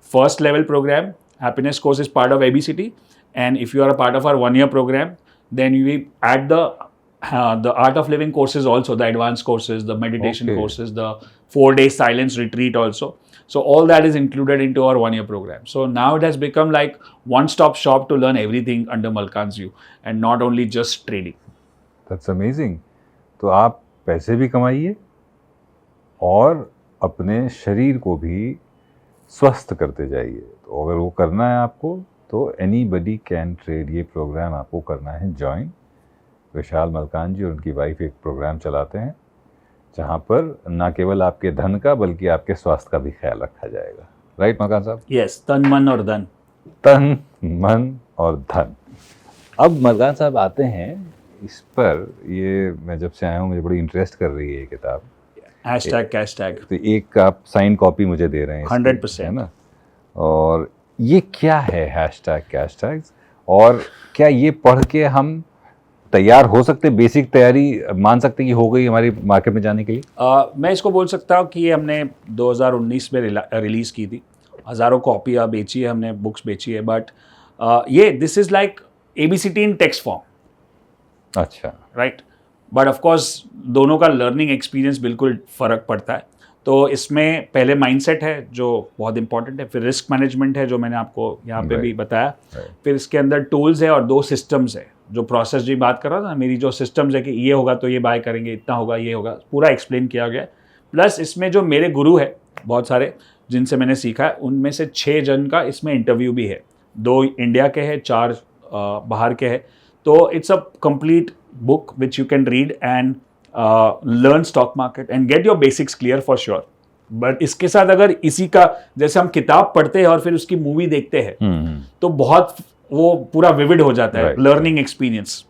[SPEAKER 1] First level program, Happiness Course, is part of ABCT. And if you are a part of our 1-year program, then we add the Art of Living courses also, the advanced courses, the meditation courses, the 4-day silence retreat also. So all that is included into our 1-year program. So now it has become like one-stop shop to learn everything under Malkan's view, and not only just trading.
[SPEAKER 2] That's amazing. तो आप पैसे भी कमाइए और अपने शरीर को भी स्वस्थ करते जाइए। तो अगर वो करना है आपको तो एनीबडी कैन ट्रेड, ये प्रोग्राम आपको करना है ज्वाइन। विशाल मलकान जी और उनकी वाइफ एक प्रोग्राम चलाते हैं जहाँ पर ना केवल आपके धन का बल्कि आपके स्वास्थ्य का भी ख्याल रखा जाएगा। राइट मलकान साहब?
[SPEAKER 1] यस, तन मन और धन।
[SPEAKER 2] तन मन और धन। अब मलकान साहब आते हैं इस पर, ये मैं जब से आया हूँ मुझे बड़ी इंटरेस्ट कर रही है ये किताब।
[SPEAKER 1] हैशटैग कैशटैग।
[SPEAKER 2] तो एक आप साइन कॉपी मुझे दे रहे हैं
[SPEAKER 1] 100%,
[SPEAKER 2] है ना? और ये क्या है हैशटैग कैशटैग्स, और क्या ये पढ़ के हम तैयार हो सकते, बेसिक तैयारी मान सकते कि हो गई हमारी मार्केट में जाने के लिए?
[SPEAKER 1] मैं इसको बोल सकता हूँ कि ये हमने 2019 में रिलीज़ की थी। हज़ारों कॉपियाँ बेची है हमने, बुक्स बेची है, बट ये this is like ABCD in text form.
[SPEAKER 2] अच्छा,
[SPEAKER 1] राइट। बट ऑफ कोर्स दोनों का लर्निंग एक्सपीरियंस बिल्कुल फ़र्क पड़ता है। तो इसमें पहले माइंडसेट है जो बहुत इंपॉर्टेंट है, फिर रिस्क मैनेजमेंट है जो मैंने आपको यहाँ पे भी बताया, फिर इसके अंदर टूल्स है और 2 सिस्टम्स है। जो प्रोसेस जी बात कर रहा था, मेरी जो सिस्टम्स है कि ये होगा तो ये बाय करेंगे, इतना होगा, ये होगा, पूरा एक्सप्लेन किया गया है। प्लस इसमें जो मेरे गुरु है बहुत सारे जिनसे मैंने सीखा है, उनमें से 6 जन का इसमें इंटरव्यू भी है। 2 इंडिया के हैं, 4 बाहर के हैं। तो it's a complete book which you can read and learn stock market and get your basics clear for sure. But इसके साथ अगर इसी का, जैसे हम किताब पढ़ते हैं और फिर उसकी मूवी देखते हैं तो बहुत वो पूरा विविड हो जाता है learning experience.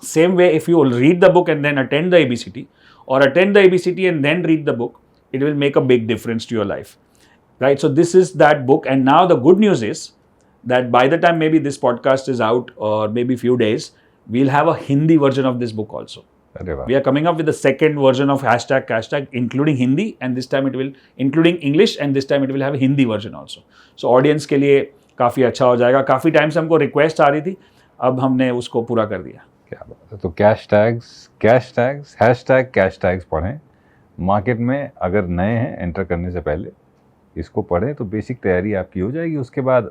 [SPEAKER 1] Same way if you read the book and then attend the ABCD or attend the ABCD and then read the book, it will make a big difference to your life, right? So this is that book, and now the good news is that by the time maybe this podcast is out or maybe few days, we'll have a Hindi version of this book also. We are coming up with the second version of hashtag cashtag, including Hindi, and this time it will including English, and this time it will have a Hindi version also. So audience के लिए काफ़ी अच्छा हो जाएगा। काफ़ी time से हमको request आ रही थी, अब हमने उसको पूरा कर दिया।
[SPEAKER 2] क्या बात है। तो कैशटैग्स हैशटैग कैशटैग्स पढ़ें। मार्केट में अगर नए हैं, एंटर करने से पहले इसको पढ़ें तो बेसिक तैयारी आपकी हो जाएगी। उसके बाद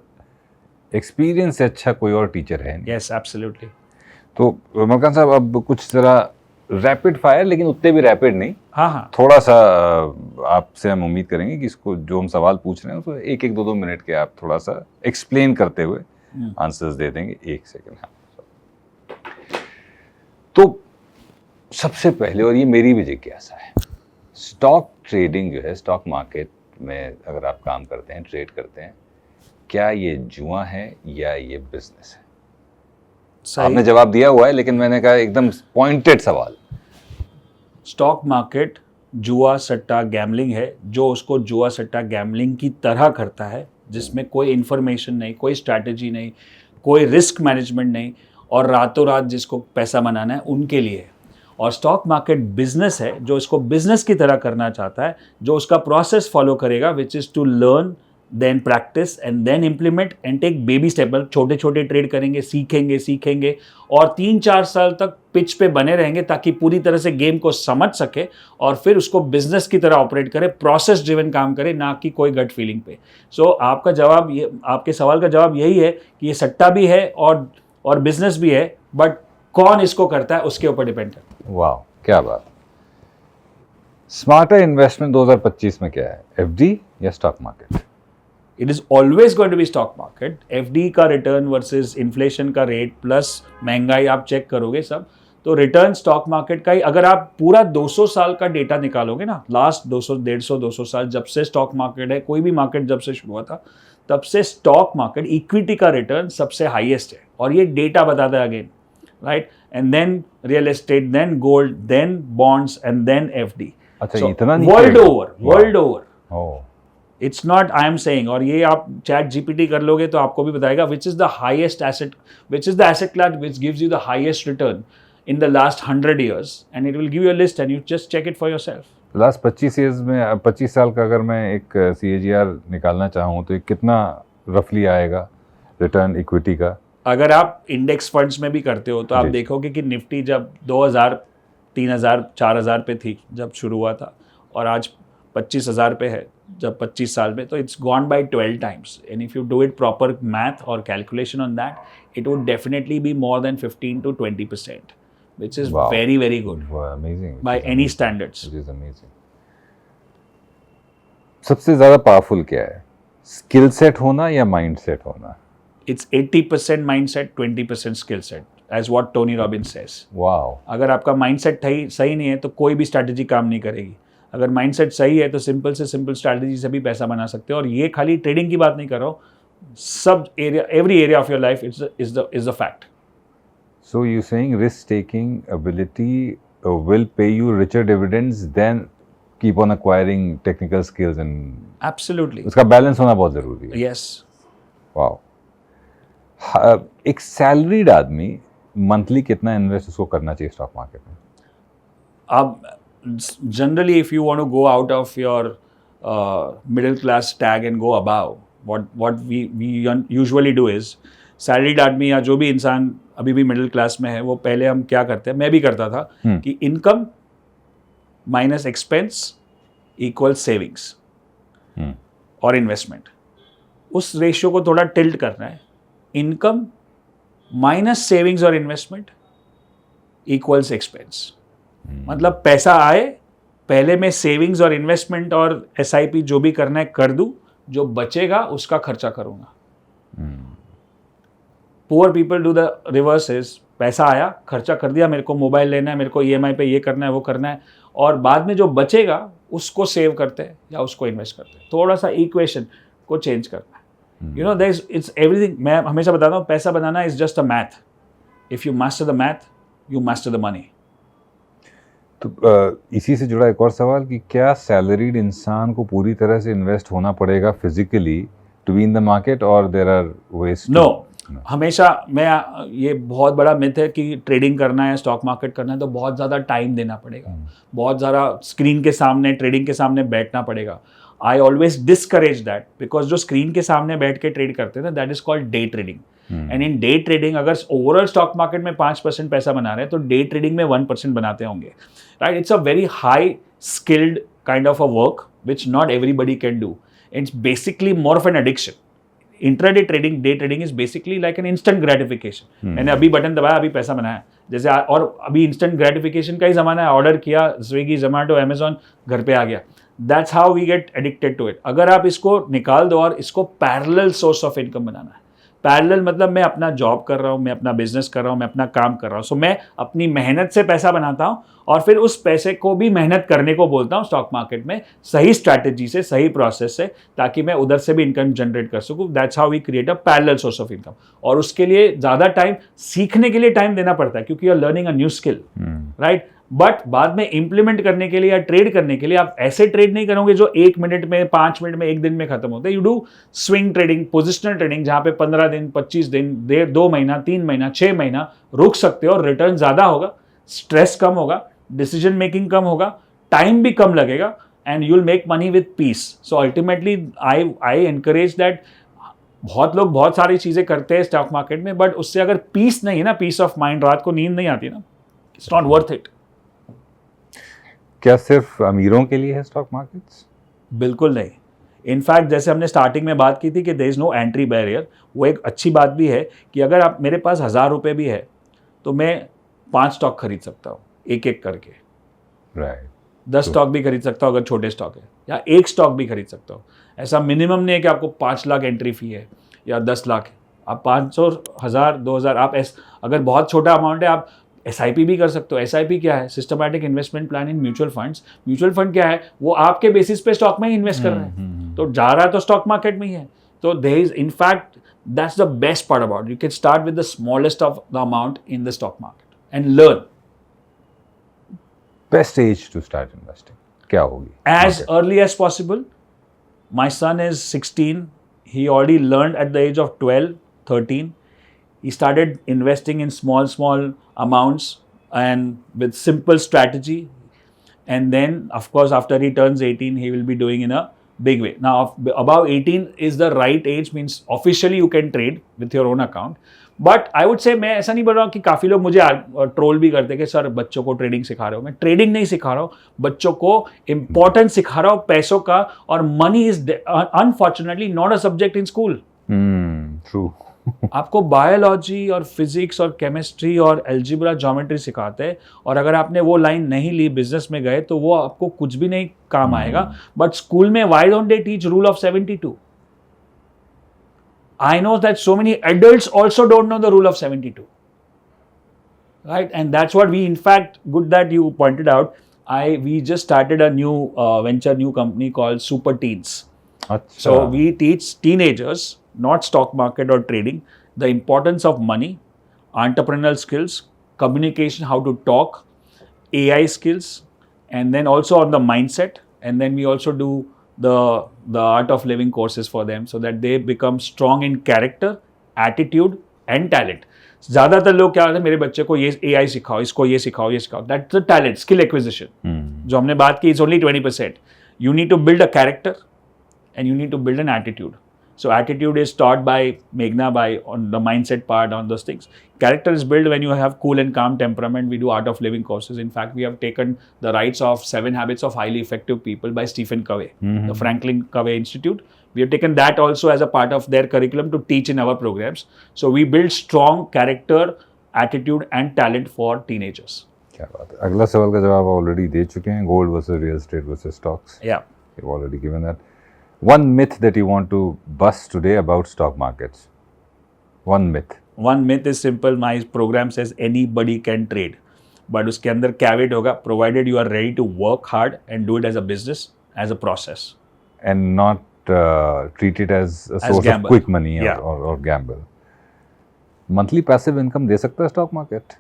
[SPEAKER 2] एक्सपीरियंस से अच्छा कोई और टीचर है नहीं।
[SPEAKER 1] Yes, absolutely.
[SPEAKER 2] तो मलकान साहब अब कुछ ज़रा रैपिड फायर, लेकिन उतने भी रैपिड नहीं।
[SPEAKER 1] हाँ,
[SPEAKER 2] थोड़ा सा आपसे हम उम्मीद करेंगे कि इसको जो हम सवाल पूछ रहे हैं उसको 1-1, 2-2 मिनट के आप थोड़ा सा एक्सप्लेन करते हुए आंसर्स दे देंगे। 1 सेकंड। हाँ, तो सबसे पहले, और ये मेरी भी जिज्ञासा है, स्टॉक ट्रेडिंग जो है, स्टॉक मार्केट में अगर आप काम करते हैं, ट्रेड करते हैं, क्या ये जुआ है या ये बिजनेस है? आपने जवाब दिया हुआ है, लेकिन मैंने कहा एकदम पॉइंटेड सवाल।
[SPEAKER 1] स्टॉक मार्केट जुआ सट्टा गैमलिंग है, जो उसको जुआ सट्टा गैमलिंग की तरह करता है, जिसमें कोई इन्फॉर्मेशन नहीं, कोई स्ट्रैटेजी नहीं, कोई रिस्क मैनेजमेंट नहीं, और रातों रात जिसको पैसा बनाना है उनके लिए। और स्टॉक मार्केट बिजनेस है जो इसको बिजनेस की तरह करना चाहता है, जो उसका प्रोसेस फॉलो करेगा, which is to learn, then practice and then implement and take baby step. छोटे छोटे ट्रेड करेंगे, सीखेंगे और 3-4 साल तक पिच पे बने रहेंगे ताकि पूरी तरह से गेम को समझ सके और फिर उसको बिजनेस की तरह ऑपरेट करे, प्रोसेस ड्रिवन काम करे, ना कि कोई गट फीलिंग पे। सो आपका जवाब ये, आपके सवाल का जवाब यही है कि ये सट्टा भी है और बिजनेस भी है, बट कौन इसको करता है उसके ऊपर डिपेंड है।
[SPEAKER 2] वाह, क्या बात। स्मार्टर इन्वेस्टमेंट 2025 में क्या है, FD या stock market?
[SPEAKER 1] It is always going to be stock market. FD का रिटर्न वर्सेस इन्फ्लेशन का रेट प्लस महंगाई आप चेक करोगे सब, तो रिटर्न स्टॉक मार्केट का ही। अगर आप पूरा 200 साल का डेटा निकालोगे ना, लास्ट 200 साल जब से स्टॉक मार्केट है, कोई भी मार्केट जब से शुरू हुआ था, तब से स्टॉक मार्केट इक्विटी का रिटर्न सबसे हाईएस्ट है। और ये डेटा बताता है again, right? And then real estate, then gold, then bonds and then FD।
[SPEAKER 2] अच्छा, इतना
[SPEAKER 1] world over. It's not I am saying. और ये आप चैट GPT कर लोगे तो आपको भी बताएगा which is the highest asset, which is the asset class which gives you the highest return in the last 100 years, and it will give you a list and you just check it for yourself.
[SPEAKER 2] Last 25 years में, 25 साल का अगर मैं एक CAGR निकालना चाहूँ तो कितना रफली आएगा रिटर्न इक्विटी का? अगर
[SPEAKER 1] आप इंडेक्स फंड्स में भी करते हो तो आप देखोगे कि निफ्टी जब 2000, 3000, 4000 पे थी जब शुरू हुआ था, और आज 25,000 पे है जब 25 साल में, तो it's gone by 12 times। And if you do it proper math और calculation on that, it would definitely be more than 15 to 20%, which is very very good,
[SPEAKER 2] amazing
[SPEAKER 1] by any standards।
[SPEAKER 2] It is amazing। सबसे ज्यादा powerful क्या है, skill set होना या mind set होना?
[SPEAKER 1] It's 80% mindset, 20% skill set, as what Tony Robbins says.
[SPEAKER 2] Wow,
[SPEAKER 1] अगर आपका mindset सही नहीं है तो कोई भी स्ट्रैटेजी काम नहीं करेगी. अगर माइंडसेट सही है तो सिंपल से सिंपल स्ट्रैटेजी से भी पैसा बना सकते हो. और ये खाली ट्रेडिंग की बात नहीं कर रहा हूँ, सब area, every area of your life is the fact.
[SPEAKER 2] so you saying risk taking ability will pay you richer dividends than keep on acquiring technical skills and
[SPEAKER 1] absolutely,
[SPEAKER 2] उसका बैलेंस होना बहुत जरूरी है.
[SPEAKER 1] यस.
[SPEAKER 2] वाओ. एक salaried आदमी monthly कितना invest उसको करना चाहिए स्टॉक मार्केट में?
[SPEAKER 1] अब generally if you want to go out of your middle class tag and go above, what we usually do is, salaried आदमी या जो भी इंसान अभी भी मिडिल क्लास में है, वो पहले हम क्या करते हैं, मैं भी करता था कि income minus expense equal savings और इन्वेस्टमेंट. उस रेशियो को थोड़ा टिल्ट करना है. इनकम माइनस सेविंग्स और इन्वेस्टमेंट इक्वल्स एक्सपेंस. मतलब पैसा आए, पहले मैं सेविंग्स और इन्वेस्टमेंट और एसआईपी जो भी करना है कर दूं, जो बचेगा उसका खर्चा करूंगा. Poor people do the reverse is, पैसा आया, खर्चा कर दिया, मेरे को मोबाइल लेना है, मेरे को ईएमआई पे ये करना है, वो करना है, और बाद में जो बचेगा उसको सेव करते हैं या उसको इन्वेस्ट करते हैं. थोड़ा सा इक्वेशन को चेंज करना है. You know there is, it's everything. मैं हमेशा बताता हूँ, पैसा बनाना is just a math. If you master the math, you master the money.
[SPEAKER 2] तो इसी से जुड़ा एक और सवाल कि क्या सैलरीड इंसान को पूरी तरह से इन्वेस्ट होना पड़ेगा physically to be in the market, और देयर आर वेज?
[SPEAKER 1] नो, हमेशा मैं, ये बहुत बड़ा मिथ है कि ट्रेडिंग करना है, स्टॉक मार्केट करना है तो बहुत ज़्यादा टाइम देना पड़ेगा, बहुत ज़्यादा स्क्रीन के सामने, ट्रेडिंग के सामने बैठना पड़ेगा. I always discourage that, because जो स्क्रीन के सामने बैठ के ट्रेड करते हैं ना, that is called day trading. And in day trading, अगर ओवरऑल स्टॉक मार्केट में 5% पैसा बना रहे हैं तो डे ट्रेडिंग में 1% बनाते होंगे. Right? It's a very high skilled kind of a work which not everybody can do. It's basically more of an addiction. Intraday trading, day trading is basically like an instant gratification. मैंने अभी button दबाया, अभी पैसा बनाया, जैसे. और अभी instant gratification का ही ज़माना है. ऑर्डर किया, स्विगी, जोमेटो, अमेजॉन, घर पे आ गया. That's how we get addicted to it. अगर आप इसको निकाल दो और इसको पैरेलल सोर्स ऑफ इनकम बनाना है. पैरेलल मतलब मैं अपना जॉब कर रहा हूँ, मैं अपना बिजनेस कर रहा हूँ, मैं अपना काम कर रहा हूँ. सो मैं अपनी मेहनत से पैसा बनाता हूँ और फिर उस पैसे को भी मेहनत करने को बोलता हूँ स्टॉक मार्केट में, सही स्ट्रैटेजी से, सही प्रोसेस से, ताकि मैं उधर से भी इनकम जनरेट कर सकूँ. That's how we create a parallel source of income. और उसके लिए ज़्यादा टाइम, सीखने के लिए टाइम देना पड़ता है, क्योंकि you are learning a new skill. Right? But बाद में इंप्लीमेंट करने के लिए या ट्रेड करने के लिए आप ऐसे ट्रेड नहीं करोगे जो 1 मिनट में, 5 मिनट में, 1 दिन में खत्म होते हैं. You do swing trading, positional trading, जहां पे 15 दिन, 25 दिन, 2 महीना, 3 महीना, 6 महीना रुक सकते हो. रिटर्न ज्यादा होगा, स्ट्रेस कम होगा, डिसीजन मेकिंग कम होगा, टाइम भी कम लगेगा, and you will make money with piece. So ultimately I encourage that. बहुत लोग बहुत सारी चीजें करते हैं स्टॉक मार्केट में, बट उससे अगर पीस नहीं है ना, पीस ऑफ माइंड, रात को नींद नहीं आती ना, इट्स नॉट वर्थ इट.
[SPEAKER 2] क्या सिर्फ अमीरों के लिए है स्टॉक मार्केट्स?
[SPEAKER 1] बिल्कुल नहीं. इनफैक्ट जैसे हमने स्टार्टिंग में बात की थी कि there is no entry barrier, वो एक अच्छी बात भी है कि अगर आप, मेरे पास 1000 रुपये भी है तो मैं 5 स्टॉक खरीद सकता हूँ, एक एक करके.
[SPEAKER 2] राइट.
[SPEAKER 1] 10 स्टॉक भी खरीद सकता हूँ अगर छोटे स्टॉक है, या 1 स्टॉक भी खरीद सकता हूँ. ऐसा मिनिमम नहीं है कि आपको 5 लाख एंट्री फी है या 10 लाख है. आप 500, 1000, 2000, आप अगर बहुत छोटा अमाउंट है, आप एसआईपी भी कर सकते हो. एसआईपी क्या है? Systematic investment plan in mutual funds. Mutual fund क्या है? वो आपके बेसिस पे स्टॉक में ही इन्वेस्ट कर रहे हैं, तो जा रहा है तो स्टॉक मार्केट में ही है. तो there is, in fact that's the best part about. You can start with the smallest of the amount in the stock market and learn.
[SPEAKER 2] Best age to start investing क्या होगी?
[SPEAKER 1] As early as possible. My son is 16. He already learned at the age of 12, 13. He started investing in small amounts and with simple strategy. And then, of course, after he turns 18, he will be doing in a big way. Now, above 18 is the right age, means officially you can trade with your own account. But I would से, मैं ऐसा नहीं बोल रहा हूँ कि काफ़ी लोग मुझे ट्रोल भी करते कि सर बच्चों को ट्रेडिंग सिखा रहे हो. मैं ट्रेडिंग नहीं सिखा रहा हूँ, बच्चों को इंपॉर्टेंस सिखा रहा हूँ पैसों का. और money is unfortunately not a subject in school.
[SPEAKER 2] True.
[SPEAKER 1] आपको बायोलॉजी और फिजिक्स और केमिस्ट्री और एल्जिब्रा ज्योमेट्री सिखाते हैं, और अगर आपने वो लाइन नहीं ली, बिजनेस में गए, तो वो आपको कुछ भी नहीं काम आएगा. बट स्कूल में why don't they teach rule of 72? I know that so many adults also don't know the rule of 72. Right? And that's what we, in fact, good that you pointed out. We just started a new venture, new company called Super Teens.
[SPEAKER 2] अच्छा.
[SPEAKER 1] So we teach teenagers, not stock market or trading, the importance of money, entrepreneurial skills, communication, how to talk, AI skills, and then also on the mindset. And then we also do the art of living courses for them, so that they become strong in character, attitude and talent. ज़्यादातर लोग क्या होते हैं, मेरे बच्चे को ये AI सिखाओ, इसको ये सिखाओ, ये सिखाओ. That's the talent, skill acquisition. जो हमने बात की, it's only 20%. You need to build a character and you need to build an attitude. So attitude is taught by Meghna, by on the mindset part, on those things. Character is built when you have cool and calm temperament. We do art of living courses. In fact, we have taken the rights of 7 Habits of Highly Effective People by Stephen Covey, the Franklin Covey Institute. We have taken that also as a part of their curriculum to teach in our programs. So we build strong character, attitude and talent for teenagers.
[SPEAKER 2] क्या बात है. अगला सवाल का जवाब already दे चुके हैं. Gold versus real estate versus stocks.
[SPEAKER 1] Yeah.
[SPEAKER 2] You've already given that. One myth that you want to bust today about stock markets. One myth.
[SPEAKER 1] One myth is simple. My program says anybody can trade, but उसके अंदर caveat होगा, provided you are ready to work hard and do it as a business, as a process.
[SPEAKER 2] And not treat it as a source of
[SPEAKER 1] gamble.
[SPEAKER 2] quick money
[SPEAKER 1] Yeah.
[SPEAKER 2] or gamble. Monthly passive income दे सकता है stock market?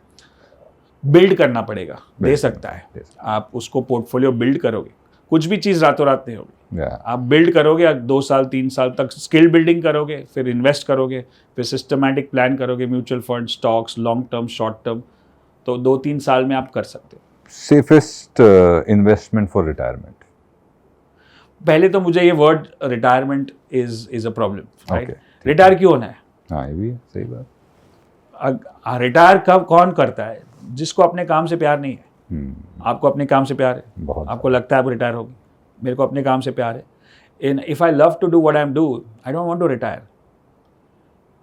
[SPEAKER 1] Build करना पड़ेगा. दे सकता है.
[SPEAKER 2] दे सकता
[SPEAKER 1] आप उसको portfolio build करोगे. कुछ भी चीज़ रातों रात नहीं होगी.
[SPEAKER 2] Yeah.
[SPEAKER 1] आप बिल्ड करोगे, 2 साल 3 साल तक स्किल बिल्डिंग करोगे, फिर इन्वेस्ट करोगे, फिर सिस्टमैटिक प्लान करोगे, mutual fund, stocks, long term, short term, तो 2-3 साल में आप कर सकते हो.
[SPEAKER 2] Safest investment for retirement.
[SPEAKER 1] पहले तो मुझे ये word retirement is a problem. Right?
[SPEAKER 2] Okay.
[SPEAKER 1] Retire क्यों होना है?
[SPEAKER 2] हाँ, ये भी है, सही बात.
[SPEAKER 1] रिटायर कब कौन करता है? जिसको अपने काम से प्यार नहीं है. आपको अपने काम से प्यार है.
[SPEAKER 2] बहुत.
[SPEAKER 1] आपको लगता है आप रिटायर होगी. मेरे को अपने काम से प्यार है. If I love to do what I am do, I don't want to retire.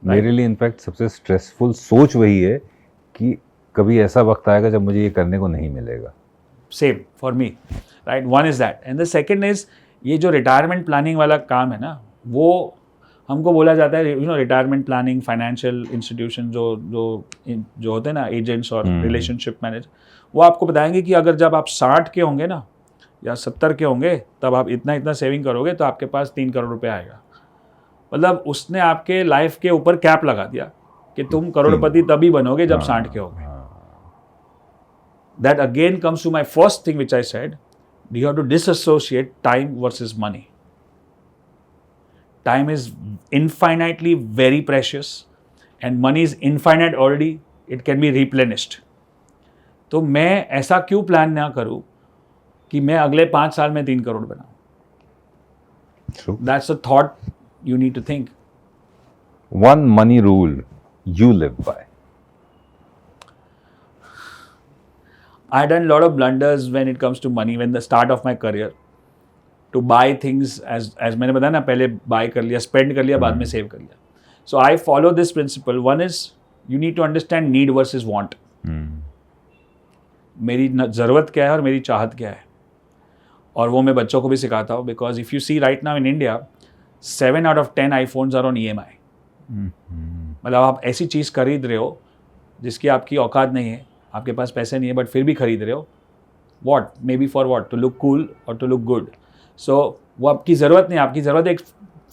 [SPEAKER 2] मेरे लिए इनफैक्ट सबसे स्ट्रेसफुल सोच वही है कि कभी ऐसा वक्त आएगा जब मुझे ये करने को नहीं मिलेगा.
[SPEAKER 1] Same for me. Right? One is that. And the second is, ये जो रिटायरमेंट प्लानिंग वाला काम है ना, वो हमको बोला जाता है, you no, retirement planning, financial institution जो होते हैं ना, एजेंट्स और रिलेशनशिप मैनेजर, वो आपको बताएंगे कि अगर जब आप 60 के होंगे ना या 70 के होंगे, तब आप इतना सेविंग करोगे तो आपके पास 3 करोड़ रुपए आएगा. मतलब उसने आपके लाइफ के ऊपर कैप लगा दिया कि तुम करोड़पति तभी बनोगे जब 60 के होगे. That again comes to my first thing which I said, you have to disassociate time versus money. Time is infinitely very precious and money is infinite already. It can be replenished. तो मैं ऐसा क्यों plan ना करूं कि मैं अगले 5 साल में 3 करोड़ बनाऊं?
[SPEAKER 2] True.
[SPEAKER 1] That's a thought you need to think.
[SPEAKER 2] One money rule you live by.
[SPEAKER 1] I done a lot of blunders when it comes to money, when the start of my career, to buy things as मैंने बताया ना, पहले buy कर लिया, spend कर लिया, बाद में save कर लिया. So I follow this principle. One is, you need to understand need versus want. मेरी ज़रूरत क्या है और मेरी चाहत क्या है, और वो मैं बच्चों को भी सिखाता हूँ. Because if you see right now in India, 7 out of 10 iPhones are on EMI. मतलब आप ऐसी चीज़ खरीद रहे हो जिसकी आपकी औकात नहीं है, आपके पास पैसे नहीं है, बट फिर भी खरीद रहे हो. What? Maybe for what? To look cool और टू लुक गुड. सो वो आपकी ज़रूरत नहीं है. आपकी ज़रूरत है एक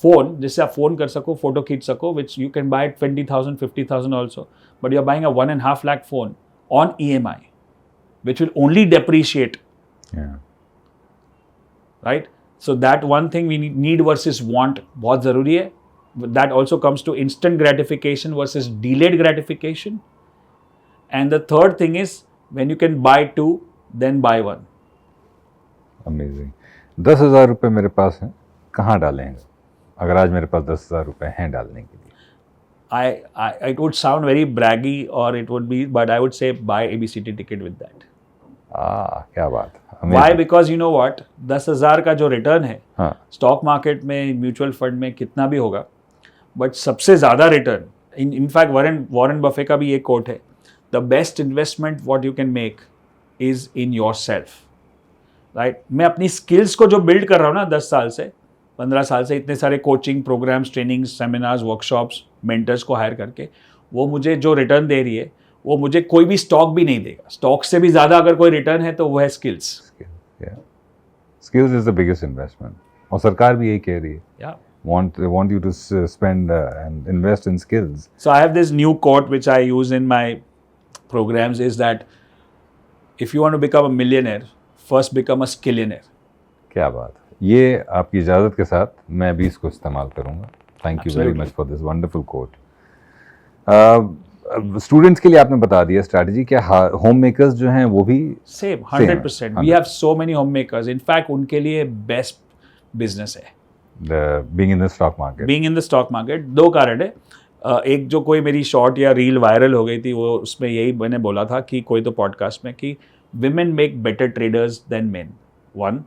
[SPEAKER 1] फ़ोन जिससे आप फ़ोन कर सको, फोटो खींच सको, which you can buy 20,000, 50,000 also, but you are buying a 1.5 lakh phone on EMI, which will only depreciate.
[SPEAKER 2] Yeah.
[SPEAKER 1] Right? So that one thing we need versus want बहुत ज़रूरी है. That also comes to instant gratification versus delayed gratification. And the third thing is, when you can buy 2, then buy 1.
[SPEAKER 2] Amazing. 10,000 रुपये मेरे पास हैं, कहाँ डालेंगे? अगर आज मेरे पास 10,000 रुपये हैं डालने के लिए.
[SPEAKER 1] It would sound very braggy, or it would be, but I would say buy ABCD ticket with that.
[SPEAKER 2] क्या बात.
[SPEAKER 1] Why? Because you know what? 10,000 का जो रिटर्न है
[SPEAKER 2] हाँ.
[SPEAKER 1] स्टॉक मार्केट में, म्यूचुअल फंड में कितना भी होगा, बट सबसे ज़्यादा रिटर्न इनफैक्ट वॉरेन बफे का भी ये कोट है, the best investment what you can make is in your self, right. मैं अपनी स्किल्स को जो बिल्ड कर रहा हूँ ना 10 साल से 15 साल से, इतने सारे coaching programs, training, seminars, workshops, mentors को हायर करके, वो मुझे जो रिटर्न दे रही है वो मुझे कोई भी स्टॉक भी नहीं देगा. स्टॉक से भी ज़्यादा अगर कोई रिटर्न है तो वो है skills.
[SPEAKER 2] Skills is the biggest investment, और सरकार भी यही कह रही है.
[SPEAKER 1] Yeah.
[SPEAKER 2] Want you to spend and invest in skills.
[SPEAKER 1] So I have this new quote which I use in my programs is that if you want to become a millionaire, first become a skillionaire.
[SPEAKER 2] क्या बात है. ये आपकी इजाज़त के साथ मैं भी इसको इस्तेमाल करूँगा. Thank you very much for this wonderful quote. Students के लिए आपने बता दिया स्ट्रैटेजी. क्या होम मेकर्स जो हैं वो भी
[SPEAKER 1] same 100%. We have so many home makers. In fact उनके लिए बेस्ट बिजनेस है
[SPEAKER 2] being in the stock market.
[SPEAKER 1] Being in the stock market. दो कारण है. एक जो कोई मेरी शॉर्ट या रील वायरल हो गई थी, वो उसमें यही मैंने बोला था कि कोई तो पॉडकास्ट में कि women make better traders than men. One,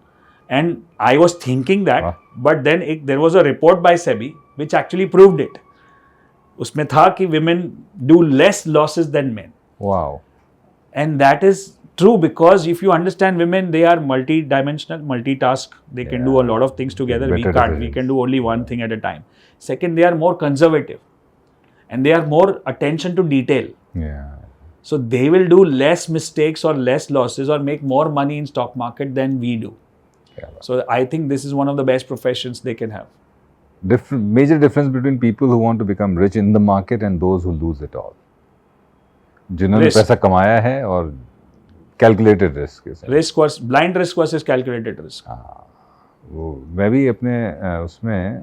[SPEAKER 1] and I was thinking that, but then there was a report by SEBI which actually proved it. उसमें था कि women do less losses than men.
[SPEAKER 2] Wow.
[SPEAKER 1] And that is true because if you understand women, they are multi-dimensional, multitask. They can do a lot of things together. We can't. We can do only one thing at a time. Second, they are more conservative. And they are more attention to detail.
[SPEAKER 2] Yeah.
[SPEAKER 1] So they will do less mistakes or less losses or make more money in stock market than we do.
[SPEAKER 2] Yeah.
[SPEAKER 1] So I think this is one of the best professions they can have.
[SPEAKER 2] Major difference between people who want to become rich in the market and those who lose it all. जिन्होंने पैसा कमाया है और calculated risk.
[SPEAKER 1] Risk was blind risk versus calculated risk.
[SPEAKER 2] वो मैं भी अपने उसमें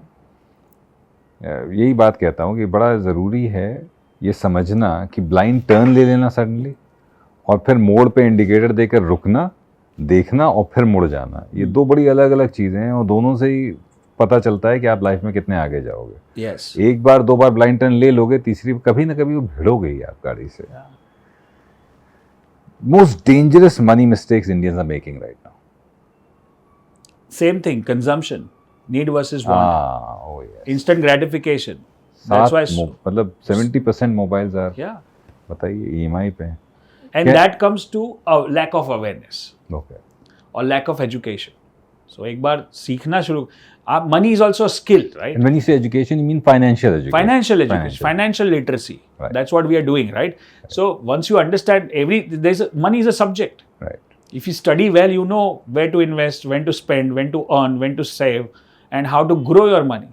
[SPEAKER 2] यही बात कहता हूँ कि बड़ा ज़रूरी है ये समझना कि ब्लाइंड टर्न ले लेना सडनली और फिर मोड़ पे इंडिकेटर देकर रुकना, देखना और फिर मुड़ जाना, ये दो बड़ी अलग अलग चीज़ें हैं और दोनों से ही पता चलता है कि आप लाइफ में कितने आगे जाओगे.
[SPEAKER 1] Yes.
[SPEAKER 2] एक बार दो बार ब्लाइंड टर्न ले लोगे, तीसरी कभी ना कभी वो भिड़ोगे ही आप गाड़ी से. Most dangerous money mistakes Indians are making right now.
[SPEAKER 1] Same thing, consumption, need versus want.
[SPEAKER 2] Oh yes.
[SPEAKER 1] Instant gratification. That's why.
[SPEAKER 2] मतलब 70% मोबाइल्स आर.
[SPEAKER 1] Yeah.
[SPEAKER 2] बताइए EMI पे.
[SPEAKER 1] And that comes to a lack of awareness.
[SPEAKER 2] Okay.
[SPEAKER 1] Or lack of education. So एक बार सीखना शुरू. Money is also a skill, right?
[SPEAKER 2] And when you say education, you mean financial education.
[SPEAKER 1] Financial education, financial literacy.
[SPEAKER 2] Right.
[SPEAKER 1] That's what we are doing, right? So once you understand money is a subject.
[SPEAKER 2] Right.
[SPEAKER 1] If you study well, you know where to invest, when to spend, when to earn, when to save, and how to grow your money,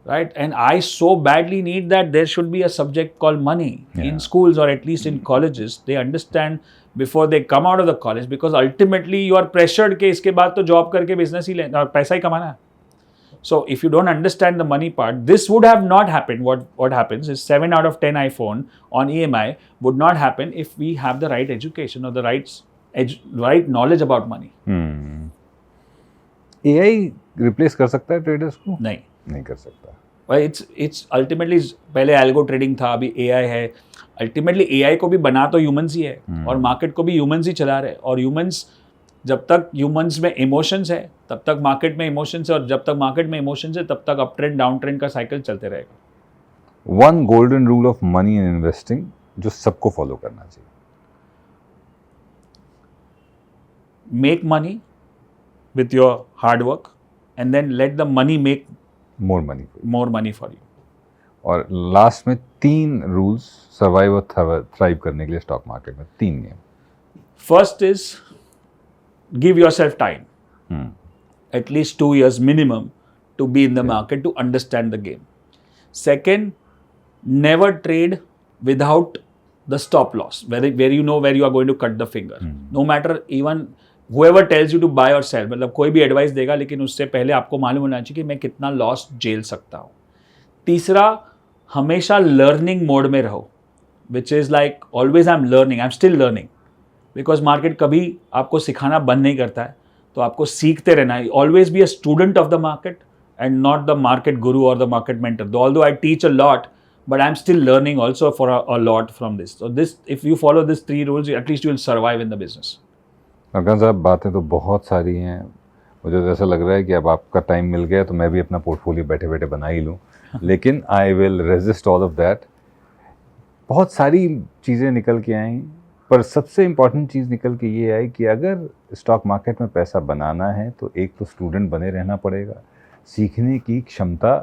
[SPEAKER 1] right? And I so badly need that there should be a subject called money in schools or at least in colleges. They understand before they come out of the college because ultimately you are pressured कि इसके बाद तो job करके business ही लेना और पैसा ही कमाना है. So if you don't understand the money part, this would have not happened. What happens is 7 out of 10 iPhone on EMI would not happen if we have the right education or the right knowledge about money.
[SPEAKER 2] AI replace कर सकता है traders को? नहीं कर सकता.
[SPEAKER 1] But it's ultimately पहले algo trading था, अभी AI है. Ultimately AI को भी बना तो humans ही है और market को भी humans ही चला रहे हैं और humans जब तक ह्यूमंस में इमोशंस है तब तक मार्केट में इमोशंस है और जब तक मार्केट में इमोशंस है तब तक अप ट्रेंड डाउन ट्रेंड का साइकिल चलते रहेगा.
[SPEAKER 2] One golden rule of money and investing जो सबको फॉलो करना चाहिए.
[SPEAKER 1] Make money with your hard work and then let the money make
[SPEAKER 2] more money
[SPEAKER 1] for you.
[SPEAKER 2] और लास्ट में 3 रूल्स सर्वाइव और थ्राइव करने के लिए स्टॉक मार्केट में 3 नियम.
[SPEAKER 1] First is give yourself time, at least 2 years minimum to be in the market to understand the game. Second, never trade without the stop loss, where you know where you are going to cut the finger. No matter even whoever tells you to buy or sell, मतलब कोई भी advice देगा लेकिन उससे पहले आपको मालूम होना चाहिए कि मैं कितना लॉस झेल सकता हूँ. तीसरा, हमेशा लर्निंग मोड में रहो, which is like always I'm learning, I'm still learning. Because market कभी आपको सिखाना बंद नहीं करता है, तो आपको सीखते रहना है. Always be a student of the market and not the market गुरु और the market mentor. Although I teach a lot but I am still learning also for a lot from this. So this if you follow this 3 rules at least you will survive in the business.
[SPEAKER 2] अगर साहब बातें तो बहुत सारी हैं, मुझे तो ऐसा लग रहा है कि अब आपका टाइम मिल गया तो मैं भी अपना पोर्टफोलियो बैठे बैठे बना ही लूँ. लेकिन I will resist all of that. बहुत सारी चीज़ें निकल के आई, पर सबसे इम्पॉर्टेंट चीज़ निकल के ये आई कि अगर स्टॉक मार्केट में पैसा बनाना है तो एक तो स्टूडेंट बने रहना पड़ेगा, सीखने की क्षमता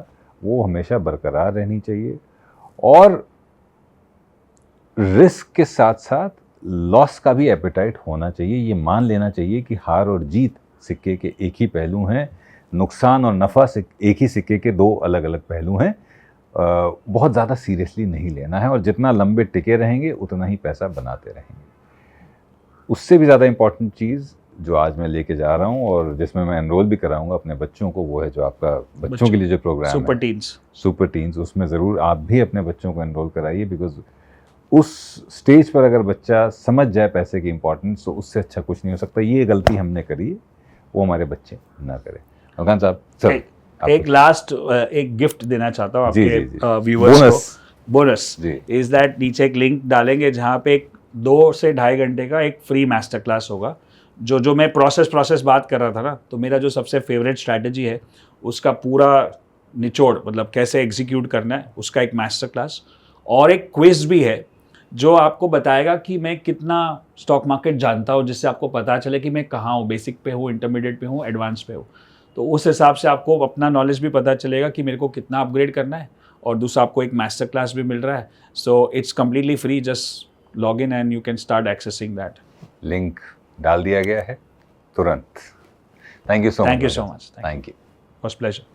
[SPEAKER 2] वो हमेशा बरकरार रहनी चाहिए, और रिस्क के साथ साथ लॉस का भी एपेटाइट होना चाहिए। ये मान लेना चाहिए कि हार और जीत सिक्के के एक ही पहलू हैं, नुकसान और नफ़ा एक ही सिक्के के दो अलग अलग पहलू हैं। बहुत ज़्यादा सीरियसली नहीं लेना है, और जितना लंबे टिके रहेंगे उतना ही पैसा बनाते रहेंगे। उससे भी ज़्यादा इम्पॉर्टेंट चीज़ जो आज मैं लेके जा रहा हूँ और जिसमें मैं एनरोल भी कराऊंगा अपने बच्चों को, वो है जो आपका बच्चों के लिए जो प्रोग्राम है सुपर टीन्स। उसमें ज़रूर आप भी अपने बच्चों को एनरोल कराइए, बिकॉज उस स्टेज पर अगर बच्चा समझ जाए पैसे की इंपॉर्टेंस तो उससे अच्छा कुछ नहीं हो सकता। ये गलती हमने करी, वो हमारे बच्चे ना करें। अफगान साहब सर,
[SPEAKER 1] एक लास्ट एक गिफ्ट देना चाहता हूँ आपके व्यूअर्स को। बोनस इज दैट नीचे एक लिंक डालेंगे जहाँ पे एक 2 से 2.5 घंटे का एक फ्री मास्टर क्लास होगा। जो मैं प्रोसेस बात कर रहा था ना, तो मेरा जो सबसे फेवरेट स्ट्रैटेजी है उसका पूरा निचोड़, मतलब कैसे एग्जीक्यूट करना है, उसका एक मास्टर क्लास और एक क्विज भी है जो आपको बताएगा कि मैं कितना स्टॉक मार्केट जानता हूँ, जिससे आपको पता चले कि मैं कहाँ हूँ, बेसिक पे हूँ, इंटरमीडिएट पे हूँ, एडवांस पे हूँ। तो उस हिसाब से आपको अपना नॉलेज भी पता चलेगा कि मेरे को कितना अपग्रेड करना है, और दूसरा आपको एक मास्टर क्लास भी मिल रहा है। So it's completely free, just log in and you can start accessing that.
[SPEAKER 2] Link डाल दिया गया है तुरंत। Thank you so much.
[SPEAKER 1] Thank you so much.
[SPEAKER 2] Thank you.
[SPEAKER 1] Was pleasure.